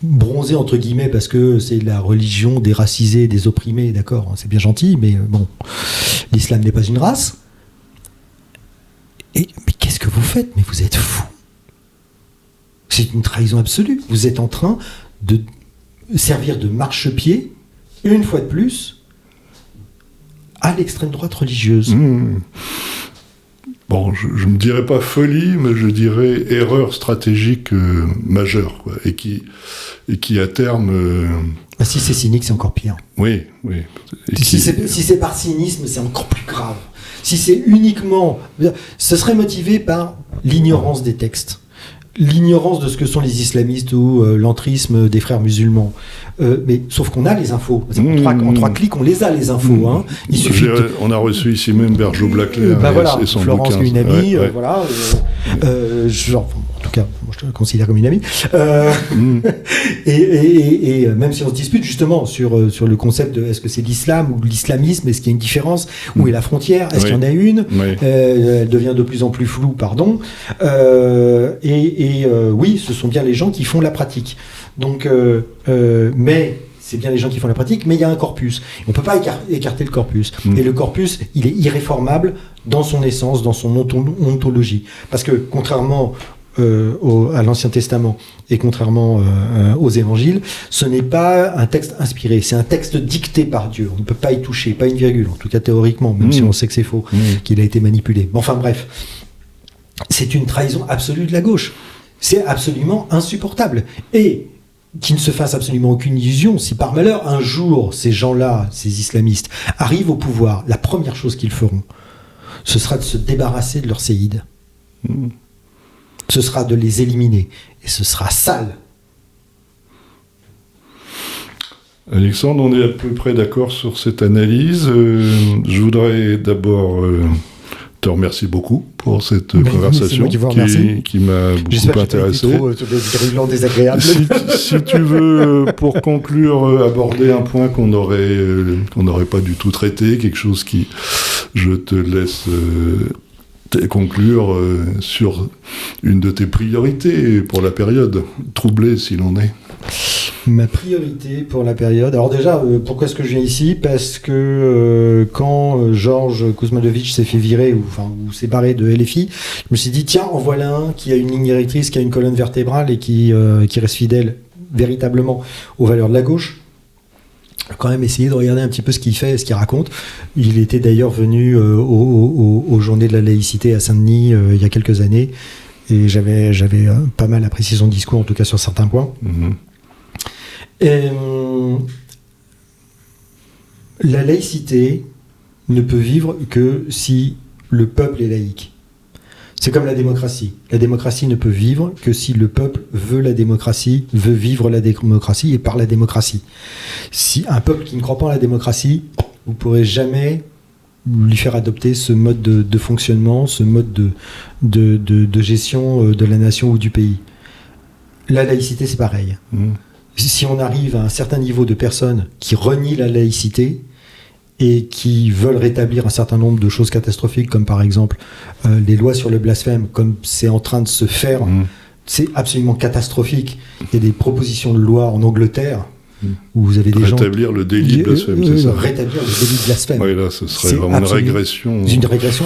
bronzée entre guillemets parce que c'est la religion des racisés, des opprimés, d'accord, c'est bien gentil, mais bon, l'islam n'est pas une race. Mais qu'est-ce que vous faites ? Mais vous êtes fous. C'est une trahison absolue. Vous êtes en train de servir de marchepied, une fois de plus, à l'extrême droite religieuse. Bon, je ne dirais pas folie, mais je dirais erreur stratégique majeure, quoi, et qui à terme... Si c'est cynique, c'est encore pire. Oui. Si c'est par cynisme, c'est encore plus grave. Si c'est uniquement... Ce serait motivé par l'ignorance des textes. L'ignorance de ce que sont les islamistes ou l'entrisme des frères musulmans. Mais sauf qu'on a les infos. En 3 clics, on les a, les infos. Hein. Il suffit on a reçu ici même Bergeau-Blaclair et son Florence, une amie. Voilà. En tout cas, moi, je te considère comme une amie. Et même si on se dispute justement sur le concept de est-ce que c'est l'islam ou l'islamisme, est-ce qu'il y a une différence, où est la frontière, est-ce qu'il y en a une, elle devient de plus en plus floue, pardon. Oui, ce sont bien les gens qui font la pratique. Donc, mais c'est bien les gens qui font la pratique, mais il y a un corpus. On ne peut pas écarter le corpus. Et le corpus, il est irréformable dans son essence, dans son ontologie. Parce que contrairement à l'Ancien Testament et contrairement aux évangiles, ce n'est pas un texte inspiré, c'est un texte dicté par Dieu. On ne peut pas y toucher, pas une virgule, en tout cas théoriquement, même si on sait que c'est faux, qu'il a été manipulé. Enfin bref, c'est une trahison absolue de la gauche. C'est absolument insupportable. Et qu'il ne se fasse absolument aucune illusion, si par malheur un jour ces gens-là, ces islamistes, arrivent au pouvoir, la première chose qu'ils feront, ce sera de se débarrasser de leurs séides. Ce sera de les éliminer. Et ce sera sale. Alexandre, on est à peu près d'accord sur cette analyse. Je voudrais d'abord te remercier beaucoup pour cette conversation qui m'a beaucoup intéressé. Désagréable. Si tu veux, pour conclure, aborder un point qu'on n'aurait pas du tout traité, quelque chose qui, je te laisse conclure sur une de tes priorités pour la période, troublée s'il en est. Ma priorité pour la période... Alors déjà, pourquoi est-ce que je viens ici ? Parce que quand Georges Kuzmanovic s'est fait virer, ou s'est barré de LFI, je me suis dit, tiens, en voilà un qui a une ligne directrice, qui a une colonne vertébrale et qui reste fidèle véritablement aux valeurs de la gauche. Quand même essayer de regarder un petit peu ce qu'il fait et ce qu'il raconte. Il était d'ailleurs venu aux Journées de la laïcité à Saint-Denis il y a quelques années, et j'avais pas mal apprécié son discours, en tout cas sur certains points. La laïcité ne peut vivre que si le peuple est laïque. C'est comme la démocratie. La démocratie ne peut vivre que si le peuple veut la démocratie, veut vivre la démocratie et par la démocratie. Si un peuple qui ne croit pas en la démocratie, vous ne pourrez jamais lui faire adopter ce mode de fonctionnement, ce mode de gestion de la nation ou du pays. La laïcité, c'est pareil. Si on arrive à un certain niveau de personnes qui renient la laïcité et qui veulent rétablir un certain nombre de choses catastrophiques, comme par exemple les lois sur le blasphème, comme c'est en train de se faire, c'est absolument catastrophique. Il y a des propositions de loi en Angleterre où vous avez des gens... Rétablir le délit de blasphème, c'est ça. Rétablir le délit de blasphème. Oui, là, ce serait vraiment une régression. C'est une régression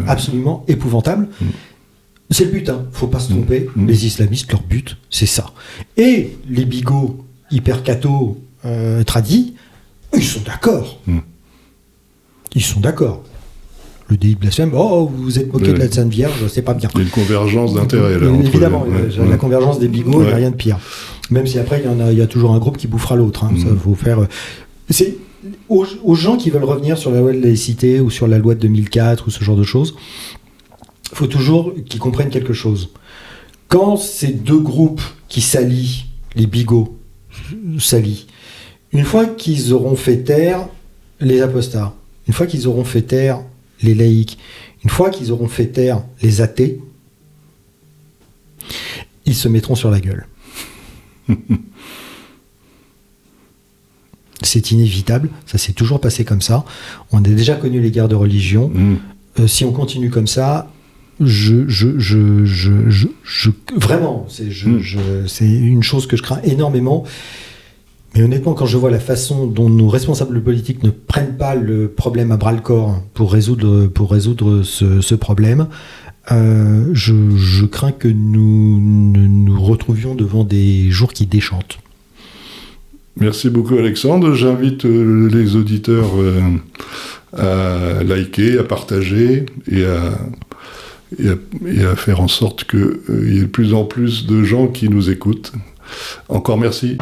absolument épouvantable. C'est le but, faut pas se tromper. Les islamistes, leur but, c'est ça. Et les bigots hyper cathos tradis, ils sont d'accord. Ils sont d'accord. Le délit de blasphème, vous vous êtes moqué de la Sainte Vierge, c'est pas bien. Il y a une convergence d'intérêts là. Évidemment, la convergence des bigots, il n'y a rien de pire. Même si après, il y a toujours un groupe qui bouffera l'autre. Ça faut faire. C'est aux gens qui veulent revenir sur la loi de laïcité ou sur la loi de 2004 ou ce genre de choses. Il faut toujours qu'ils comprennent quelque chose. Quand ces deux groupes qui s'allient, les bigots s'allient, une fois qu'ils auront fait taire les apostats, une fois qu'ils auront fait taire les laïcs, une fois qu'ils auront fait taire les athées, ils se mettront sur la gueule. C'est inévitable, ça s'est toujours passé comme ça. On a déjà connu les guerres de religion. Si on continue comme ça, vraiment, c'est une chose que je crains énormément. Mais honnêtement, quand je vois la façon dont nos responsables politiques ne prennent pas le problème à bras-le-corps pour résoudre ce problème, je crains que nous nous retrouvions devant des jours qui déchantent. Merci beaucoup Alexandre. J'invite les auditeurs à liker, à partager et à faire en sorte qu'il y ait de plus en plus de gens qui nous écoutent. Encore merci.